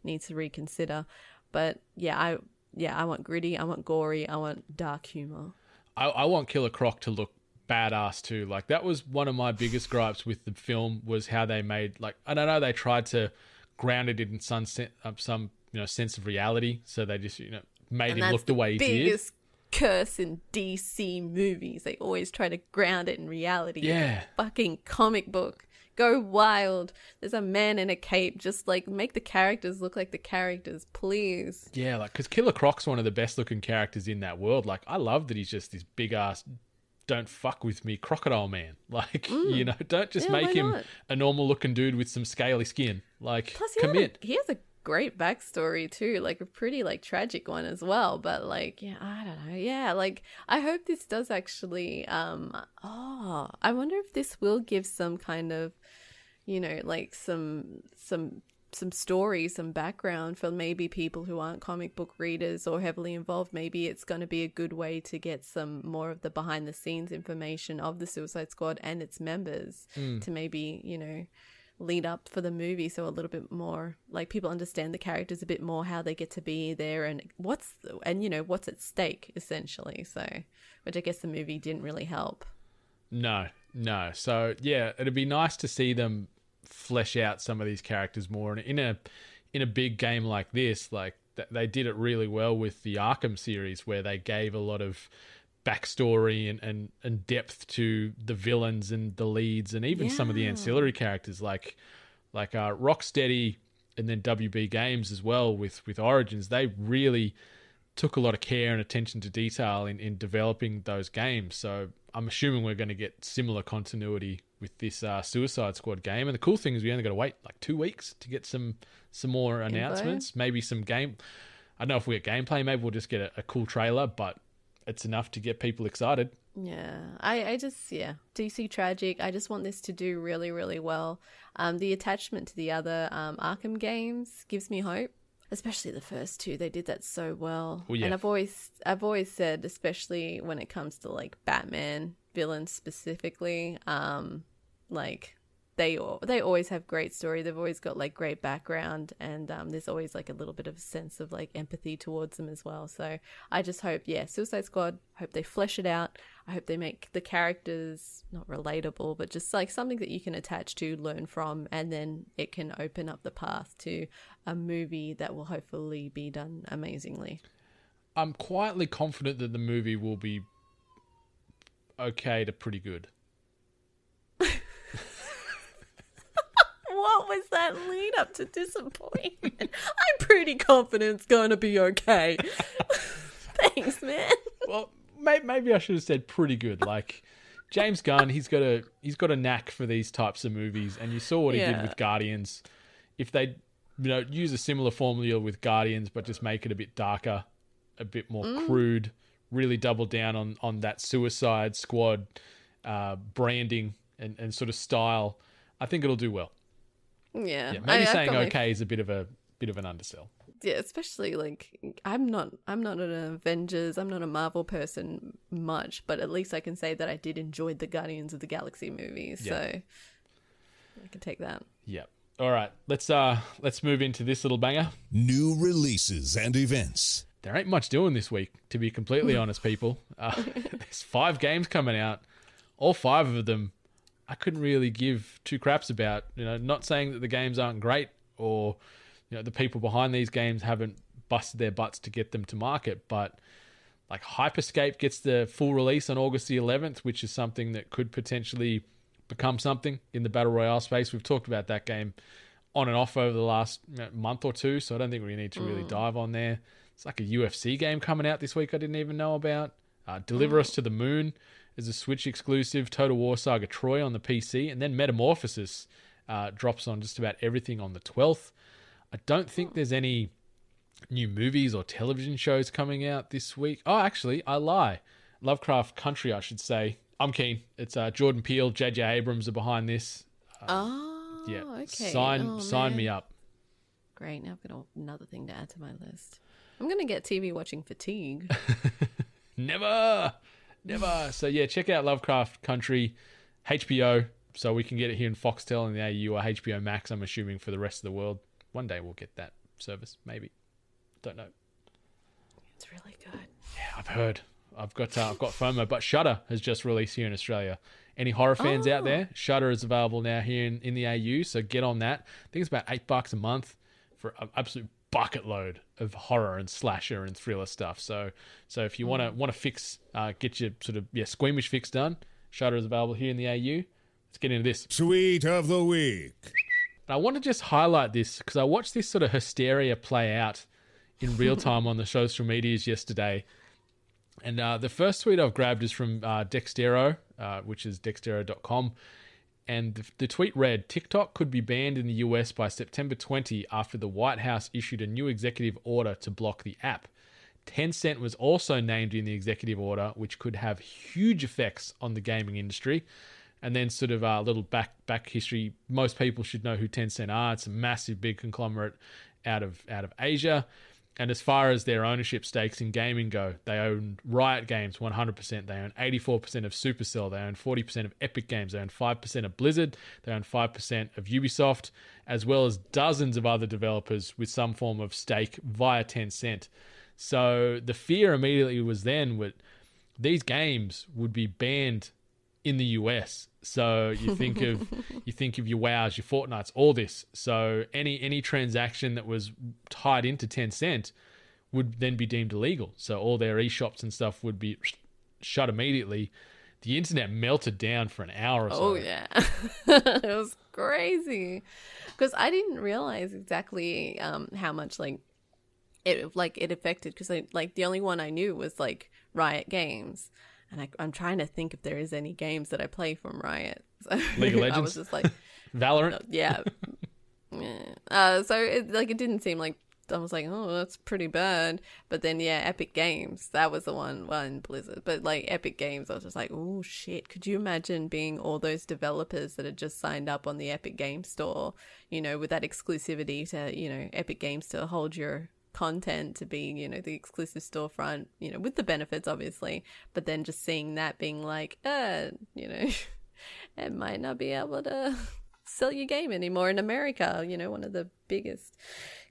needs to reconsider. But I want gritty. I want gory. I want dark humor. I want Killer Croc to look badass too. Like, that was one of my biggest gripes with the film, was how they made, like, I don't know, they tried to ground it in some sense of reality. So they just, made him look the way he did. Biggest curse in DC movies. They always try to ground it in reality. Yeah. Fucking comic book. Go wild. There's a man in a cape. Just like make the characters look like the characters, please. Yeah, like, because Killer Croc's one of the best looking characters in that world. Like, I love that he's just this big ass, don't fuck with me crocodile man. Like, don't just make him a normal looking dude with some scaly skin. Like, plus commit. He has a great backstory too, like a pretty like tragic one as well. But like, I don't know. Yeah, like I hope this does actually. I wonder if this will give some kind of, like some story, some background for maybe people who aren't comic book readers or heavily involved. Maybe it's going to be a good way to get some more of the behind the scenes information of the Suicide Squad and its members to maybe, lead up for the movie. So a little bit more like people understand the characters a bit more, how they get to be there and what's at stake essentially. So, which I guess the movie didn't really help. No. So yeah, it'd be nice to see them flesh out some of these characters more. And in a big game like this, like they did it really well with the Arkham series, where they gave a lot of backstory and depth to the villains and the leads, and even some of the ancillary characters, like Rocksteady and then WB Games as well with Origins. They really took a lot of care and attention to detail in developing those games. So I'm assuming we're going to get similar continuity with this Suicide Squad game. And the cool thing is we only got to wait like 2 weeks to get some more announcements. Maybe some game. I don't know if we get gameplay. Maybe we'll just get a cool trailer, but it's enough to get people excited. Yeah, I just, DC tragic. I just want this to do really, really well. The attachment to the other Arkham games gives me hope, especially the first two. They did that so well. Well, yeah. And I've always said, especially when it comes to like Batman villains specifically, like they always have great story. They've always got like great background, and there's always like a little bit of a sense of like empathy towards them as well. So I just hope, Suicide Squad, hope they flesh it out. I hope they make the characters not relatable, but just like something that you can attach to, learn from, and then it can open up the path to a movie that will hopefully be done amazingly. I'm quietly confident that the movie will be okay to pretty good. What was that lead up to disappointment? I'm pretty confident it's going to be okay. Thanks, man. Well, maybe I should have said pretty good. Like, James Gunn, he's got a knack for these types of movies, and you saw what he did with Guardians. If they use a similar formula with Guardians, but just make it a bit darker, a bit more crude, really double down on that Suicide Squad branding and sort of style, I think it'll do well. Yeah, maybe saying okay is a bit of an undersell. Yeah, especially like I'm not an Avengers, I'm not a Marvel person much, but at least I can say that I did enjoy the Guardians of the Galaxy movies, so I can take that. Yeah. All right, let's move into this little banger. New releases and events. There ain't much doing this week, to be completely honest, people. There's 5 games coming out. All 5 of them I couldn't really give 2 craps about. Not saying that the games aren't great or the people behind these games haven't busted their butts to get them to market, but like Hyperscape gets the full release on August the 11th, which is something that could potentially become something in the Battle Royale space. We've talked about that game on and off over the last month or two, so I don't think we need to really dive on there. It's like a UFC game coming out this week I didn't even know about. Deliver Us to the Moon is a Switch exclusive. Total War Saga Troy on the PC. And then Metamorphosis drops on just about everything on the 12th. I don't think there's any new movies or television shows coming out this week. Oh, actually, I lie. Lovecraft Country, I should say. I'm keen. It's Jordan Peele, J.J. Abrams are behind this. Okay. Sign me up. Great. Now I've got another thing to add to my list. I'm going to get TV watching fatigue. Never. So yeah, check out Lovecraft Country, HBO, so we can get it here in Foxtel in the AU, or HBO Max, I'm assuming, for the rest of the world. One day we'll get that service, maybe. Don't know. It's really good. Yeah, I've heard. I've got FOMO, but Shudder has just released here in Australia. Any horror fans out there? Shudder is available now here in the AU, so get on that. I think it's about $8 a month for an absolute bucket load of horror and slasher and thriller stuff. So if you want to fix, get your sort of squeamish fix done, Shudder is available here in the AU. Let's get into this. Tweet of the week. I want to just highlight this because I watched this sort of hysteria play out in real time on the social medias yesterday. And the first tweet I've grabbed is from Dextero, which is dextero.com. And the tweet read, TikTok could be banned in the US by September 20 after the White House issued a new executive order to block the app. Tencent was also named in the executive order, which could have huge effects on the gaming industry. And then sort of a little back history. Most people should know who Tencent are. It's a massive, big conglomerate out of Asia. And as far as their ownership stakes in gaming go, they own Riot Games 100%. They own 84% of Supercell. They own 40% of Epic Games. They own 5% of Blizzard. They own 5% of Ubisoft, as well as dozens of other developers with some form of stake via Tencent. So the fear immediately was then these games would be banned in the US. So you think of your WoWs, your Fortnites, all this. So any transaction that was tied into Tencent would then be deemed illegal. So all their eShops and stuff would be shut immediately. The internet melted down for an hour or so. Oh yeah. It was crazy. Because I didn't realize exactly how much it affected, because the only one I knew was Riot Games. And I'm trying to think if there is any games that I play from Riot. So League of Legends? I was just like... Valorant? Yeah. So it didn't seem like... I was like, oh, that's pretty bad. But then, yeah, Epic Games. That was the one. Well, in Blizzard. But, Epic Games, I was just like, oh, shit. Could you imagine being all those developers that had just signed up on the Epic Games Store, with that exclusivity to, Epic Games to hold your content to be, the exclusive storefront, with the benefits obviously, but then just seeing that being like, it might not be able to sell your game anymore in America, one of the biggest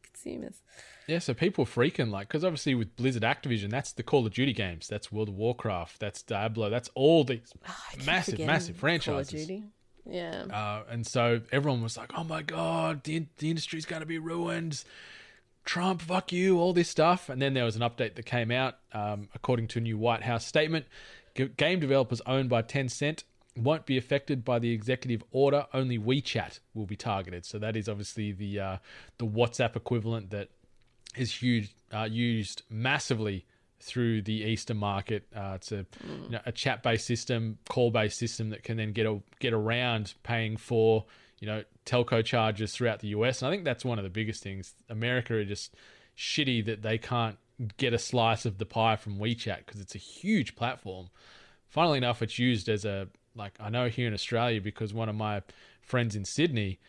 consumers. Yeah, so people freaking because obviously with Blizzard Activision, that's the Call of Duty games, that's World of Warcraft, that's Diablo, that's all these massive franchises. Call of Duty. Yeah. And so everyone was like, oh my God, the industry's going to be ruined. Trump, fuck you, all this stuff. And then there was an update that came out, according to a new White House statement. Game developers owned by Tencent won't be affected by the executive order. Only WeChat will be targeted. So that is obviously the WhatsApp equivalent that is used massively through the Eastern market. It's a chat-based system, call-based system that can then get around paying for telco charges throughout the US. And I think that's one of the biggest things. America are just shitty that they can't get a slice of the pie from WeChat because it's a huge platform. Funnily enough, it's used as I know here in Australia because one of my friends in Sydney,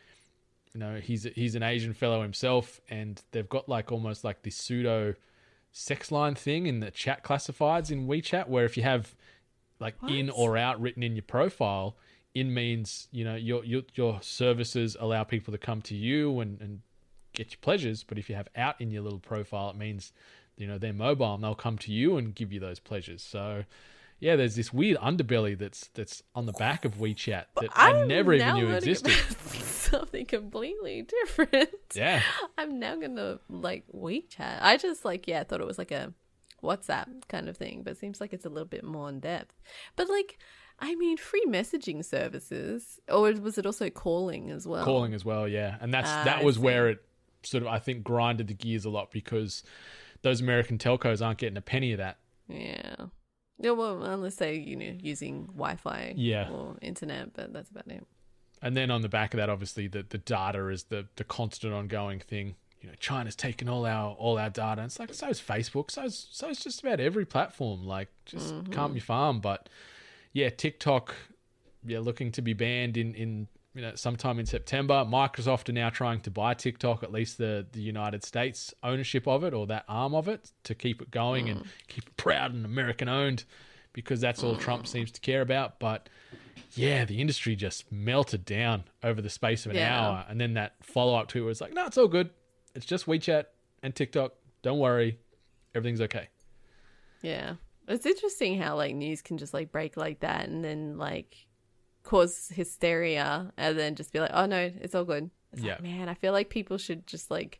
he's an Asian fellow himself, and they've got almost this pseudo sex line thing in the chat classifieds in WeChat, where if you have in or out written in your profile, in means your services allow people to come to you and get your pleasures, but if you have out in your little profile, it means they're mobile and they'll come to you and give you those pleasures. So yeah, there's this weird underbelly that's on the back of WeChat that I never even knew existed. Something completely different. Yeah, I'm now gonna WeChat. I just thought it was a WhatsApp kind of thing, but it seems like it's a little bit more in depth. But free messaging services, or was it also calling as well? Calling as well, yeah. And that was where it sort of, I think, grinded the gears a lot because those American telcos aren't getting a penny of that. Yeah. Yeah, well, unless they're, using Wi-Fi or internet, but that's about it. And then on the back of that, obviously, the data is the constant ongoing thing. China's taken all our data. And it's so is Facebook. So is just about every platform. Calm your farm. But yeah, TikTok, looking to be banned in sometime in September. Microsoft are now trying to buy TikTok, at least the United States ownership of it, or that arm of it, to keep it going and keep it proud and American owned, because that's all Trump seems to care about. But yeah, the industry just melted down over the space of an hour. And then that follow-up tweet was like, no, it's all good. It's just WeChat and TikTok. Don't worry. Everything's okay. Yeah. It's interesting how like news can just like break like that and then like cause hysteria and then just be like, oh no, it's all good. It's like, man, I feel like people should just like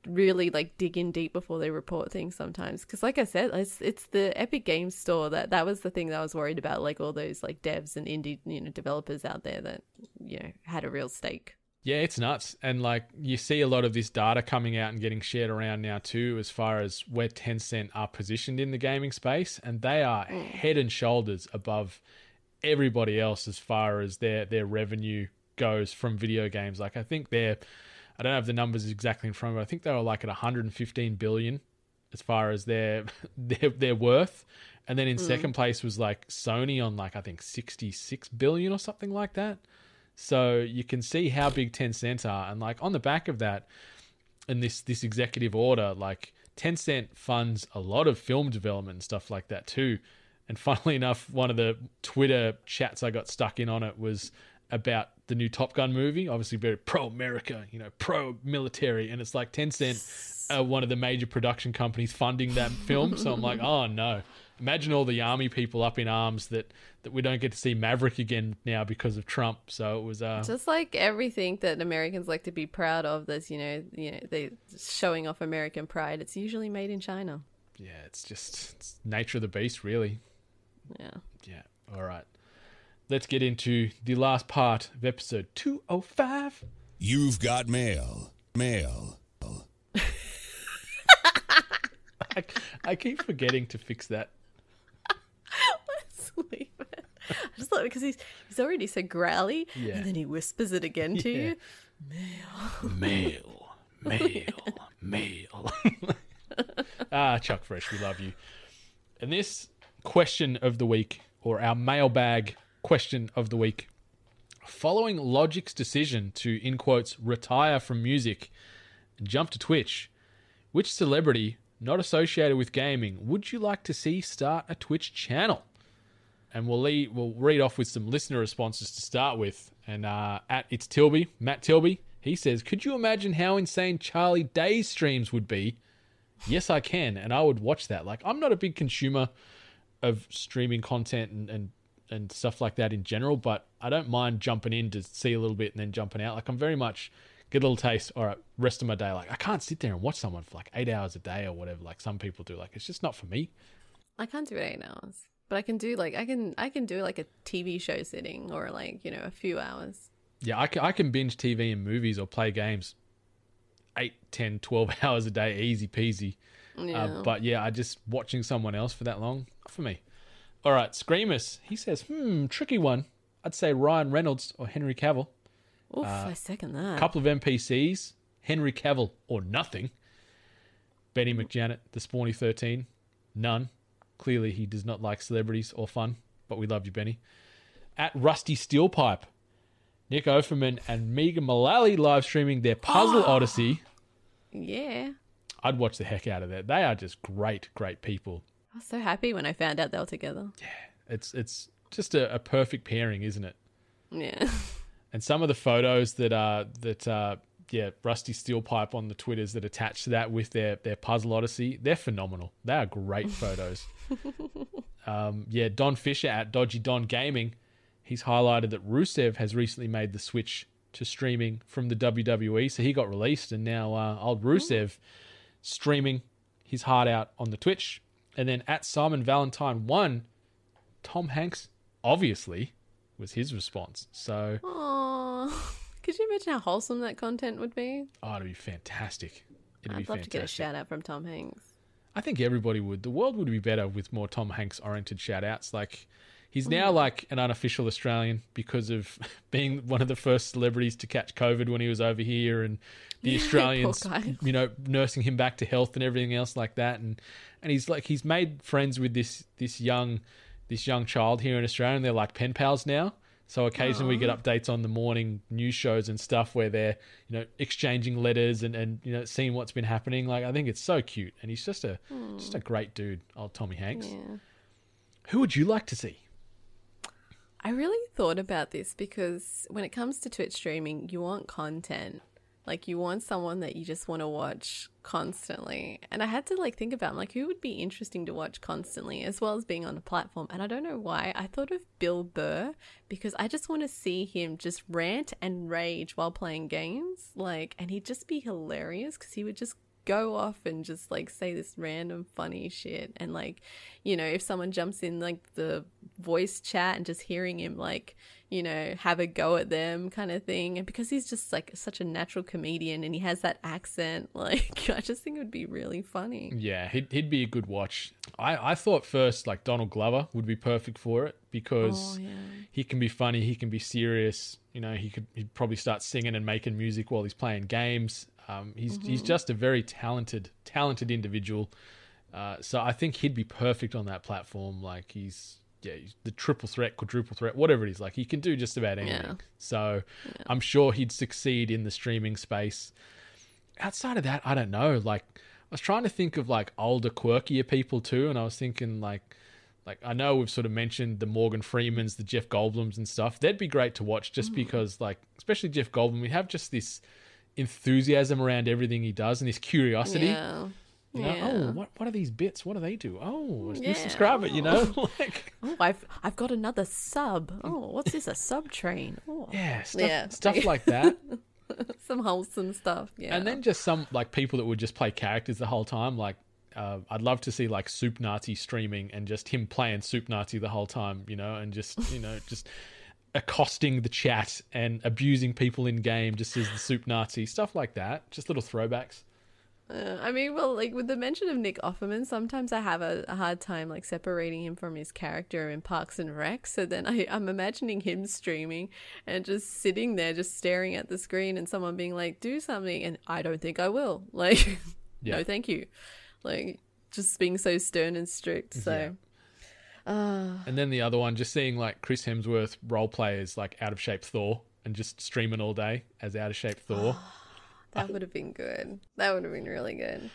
really like dig in deep before they report things sometimes, because like I said, it's the Epic Games Store that was the thing that I was worried about, like all those like devs and indie developers out there that had a real stake. Yeah, it's nuts. And like you see a lot of this data coming out and getting shared around now too, as far as where Tencent are positioned in the gaming space, and they are head and shoulders above everybody else as far as their revenue goes from video games. Like I think I don't have the numbers exactly in front of me. I think they were like at 115 billion as far as their worth. And then in second place was like Sony on like, I think 66 billion or something like that. So you can see how big Tencent are. And like on the back of that, and this executive order, like Tencent funds a lot of film development and stuff like that too. And funnily enough, one of the Twitter chats I got stuck in on it was about the new Top Gun movie, obviously very pro-America, pro-military. And it's like Tencent, one of the major production companies funding that film. So I'm like, oh no. Imagine all the army people up in arms that we don't get to see Maverick again now because of Trump. So it was just like everything that Americans like to be proud of. That's they showing off American pride. It's usually made in China. Yeah, it's nature of the beast, really. Yeah. All right, let's get into the last part of episode 205. You've got mail. I keep forgetting to fix that. Let's leave it. I just thought because he's already said growly, and then he whispers it again to you. Mail. Chuck Fresh, we love you. And this question of the week, or our mailbag question of the week, following Logic's decision to, in quotes, retire from music and jump to Twitch, which celebrity not associated with gaming would you like to see start a Twitch channel? And we'll read off with some listener responses to start with. And at It's Tilby, Matt Tilby, he says, could you imagine how insane Charlie Day's streams would be? Yes, I can, and I would watch that. Like, I'm not a big consumer of streaming content and stuff like that in general, but I don't mind jumping in to see a little bit and then jumping out. Like, I'm very much get a little taste. All right, rest of my day. Like, I can't sit there and watch someone for like 8 hours a day or whatever. Like some people do. Like, it's just not for me. I can't do 8 hours, but I can do like I can do like a TV show sitting or like a few hours. Yeah, I can binge TV and movies or play games 8, 10, 12 hours a day, easy peasy. Yeah. But yeah, I just watching someone else for that long, not for me. All right, Screamus, he says, tricky one. I'd say Ryan Reynolds or Henry Cavill. Oof, I second that. A couple of NPCs, Henry Cavill or nothing. Benny McJanet, the Spawny 13, none. Clearly he does not like celebrities or fun, but we love you, Benny. At Rusty Steelpipe, Nick Offerman and Megan Mullally live streaming their Puzzle Odyssey. Yeah. I'd watch the heck out of that. They are just great people. I was so happy when I found out they were together. Yeah, it's just a perfect pairing, isn't it? Yeah. And some of the photos that Rusty Steelpipe on the Twitters that attach to that with their Puzzle Odyssey, they're phenomenal. They are great photos. Don Fisher at Dodgy Don Gaming, he's highlighted that Rusev has recently made the switch to streaming from the WWE, so he got released, and now old Rusev streaming his heart out on the Twitch. And then at Simon Valentine 1, Tom Hanks obviously was his response. So, aww, could you imagine how wholesome that content would be? Oh, it'd be fantastic. I'd love to get a shout out from Tom Hanks. I think everybody would. The world would be better with more Tom Hanks oriented shout outs. Like, he's now like an unofficial Australian because of being one of the first celebrities to catch COVID when he was over here, and the Australians, nursing him back to health and everything else like that. And he's made friends with this young child here in Australia, and they're like pen pals now. So occasionally we get updates on the morning news shows and stuff where they're, exchanging letters and seeing what's been happening. Like, I think it's so cute, and he's just a great dude, old Tommy Hanks. Yeah. Who would you like to see? I really thought about this because when it comes to Twitch streaming, you want content. Like, you want someone that you just want to watch constantly. And I had to, think about, who would be interesting to watch constantly as well as being on a platform? And I don't know why. I thought of Bill Burr because I just want to see him just rant and rage while playing games. And he'd just be hilarious because he would just go off and just, say this random funny shit. And, if someone jumps in, the voice chat and just hearing him, have a go at them kind of thing. And because he's just such a natural comedian and he has that accent, I just think it would be really funny. Yeah, he'd be a good watch. I thought first Donald Glover would be perfect for it because he can be funny, he can be serious. He'd probably start singing and making music while he's playing games. He's just a very talented individual. So I think he'd be perfect on that platform. He's the triple threat, quadruple threat, whatever it is. He can do just about anything. Yeah. So I'm sure he'd succeed in the streaming space. Outside of that, I don't know. I was trying to think of older, quirkier people too, and I was thinking I know we've sort of mentioned the Morgan Freemans, the Jeff Goldblums and stuff. They'd be great to watch just because especially Jeff Goldblum, we have just this enthusiasm around everything he does and this curiosity. Yeah. Oh, what are these bits? What do they do? Oh, subscribe it, Oh, I've got another sub. Oh, what's this? A sub train? Oh. Yeah, stuff like that. Some wholesome stuff. Yeah. And then just some people that would just play characters the whole time. I'd love to see Soup Nazi streaming and just him playing Soup Nazi the whole time, and just just accosting the chat and abusing people in game just as the Soup Nazi, stuff like that. Just little throwbacks. With the mention of Nick Offerman, sometimes I have a hard time separating him from his character in Parks and Rec. So then I'm imagining him streaming and just sitting there, just staring at the screen, and someone being like, "Do something," and I don't think I will. No, thank you. Just being so stern and strict. So. Yeah. And then the other one, just seeing Chris Hemsworth role play as out of shape Thor and just streaming all day as out of shape Thor. That would have been good. That would have been really good.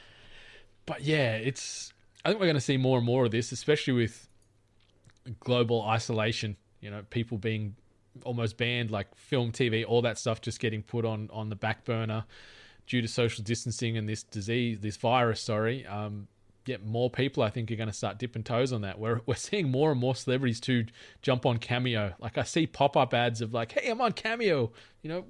But yeah, I think we're going to see more and more of this, especially with global isolation, people being almost banned, film, TV, all that stuff just getting put on the back burner due to social distancing and this virus, more people I think are going to start dipping toes on that. We're seeing more and more celebrities too jump on Cameo. I see pop-up ads of hey, I'm on Cameo,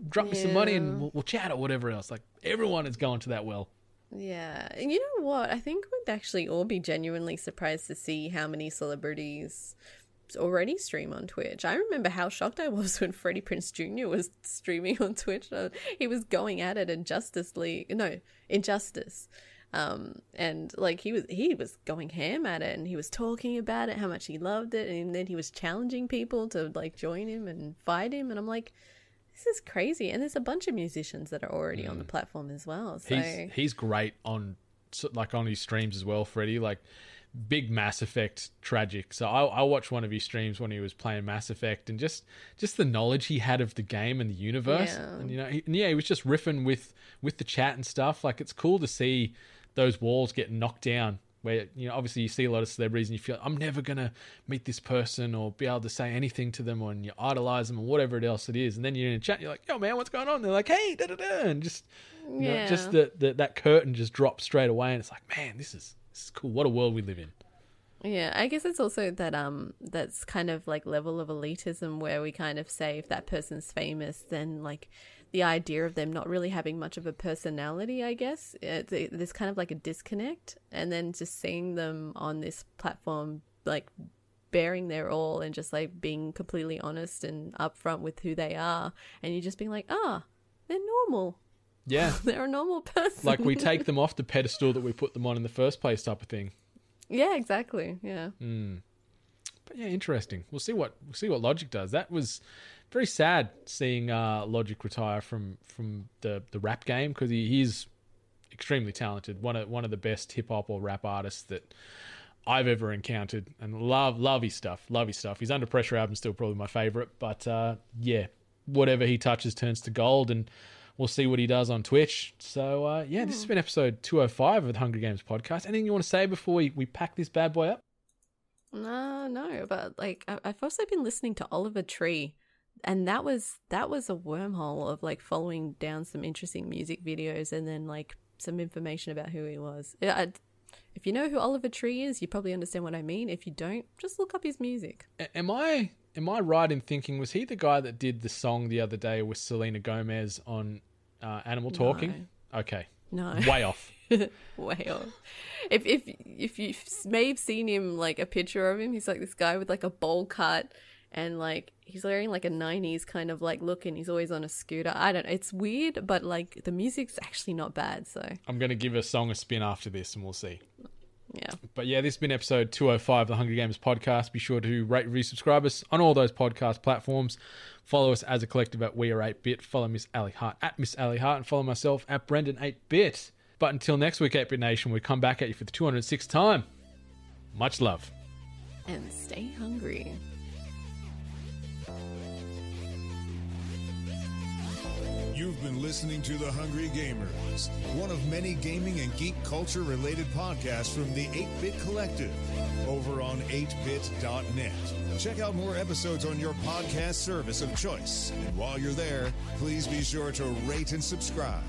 drop me some money and we'll chat or whatever else. Everyone is going to that well. Yeah. And you know what? I think we'd actually all be genuinely surprised to see how many celebrities already stream on Twitch. I remember how shocked I was when Freddie Prinze Jr. was streaming on Twitch. He was going at it in Injustice. And he was going ham at it, and he was talking about it, how much he loved it, and then he was challenging people to join him and fight him, and I'm like, this is crazy. And there's a bunch of musicians that are already on the platform as well. So he's great on his streams as well, Freddie. Big Mass Effect tragic. So I watched one of his streams when he was playing Mass Effect, and just the knowledge he had of the game and the universe, and he was just riffing with the chat and stuff. It's cool to see those walls get knocked down where, obviously you see a lot of celebrities and you feel, I'm never going to meet this person or be able to say anything to them, and you idolize them or whatever else it is. And then you're in a chat, you're like, yo man, what's going on? They're like, hey, da da da. And just, just that curtain just drops straight away. And it's like, man, this is cool. What a world we live in. Yeah, I guess it's also that that's kind of level of elitism where we kind of say if that person's famous, then the idea of them not really having much of a personality, I guess, there's kind of a disconnect. And then just seeing them on this platform, bearing their all and just being completely honest and upfront with who they are, and you're just being they're normal. Yeah. They're a normal person. We take them off the pedestal that we put them on in the first place type of thing. Yeah, exactly. Yeah. But yeah, interesting. We'll see what Logic does. That was very sad seeing Logic retire from the rap game, because he's extremely talented. One of the best hip hop or rap artists that I've ever encountered, and love his stuff. His Under Pressure album's still probably my favorite, but yeah, whatever he touches turns to gold, and we'll see what he does on Twitch. So yeah, this has been episode 205 of the Hungry Games podcast. Anything you want to say before we pack this bad boy up? No, but like I've also been listening to Oliver Tree, and that was a wormhole of like following down some interesting music videos and then like some information about who he was. If you know who Oliver Tree is, you probably understand what I mean. If you don't, just look up his music. Am I right in thinking, was he the guy that did the song the other day with Selena Gomez on Animal Talking? No. Okay. No. Way off. Way off. If you may have seen him, like a picture of him, he's like this guy with like a bowl cut and like he's wearing like a 90s kind of like look, and he's always on a scooter. I don't know. It's weird, but like the music's actually not bad. So I'm going to give a song a spin after this and we'll see. Yeah. But yeah, this has been episode 205 of the Hungry Games podcast. Be sure to rate, review, subscribe us on all those podcast platforms. Follow us as a collective at We Are 8-Bit. Follow Miss Ali Hart at Miss Ali Hart, and follow myself at Brendan 8-Bit. But until next week, 8-Bit Nation, we come back at you for the 206th time. Much love. And stay hungry. You've been listening to The Hungry Gamers, one of many gaming and geek culture related podcasts from the 8-Bit Collective over on 8bit.net. Check out more episodes on your podcast service of choice. And while you're there, please be sure to rate and subscribe.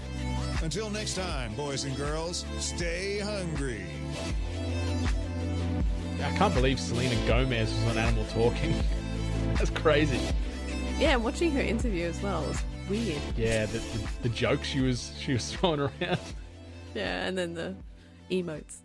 Until next time, boys and girls, stay hungry. I can't believe Selena Gomez was on Animal Talking. That's crazy. Yeah, watching her interview as well was weird. Yeah, the jokes she was throwing around. Yeah, and then the emotes.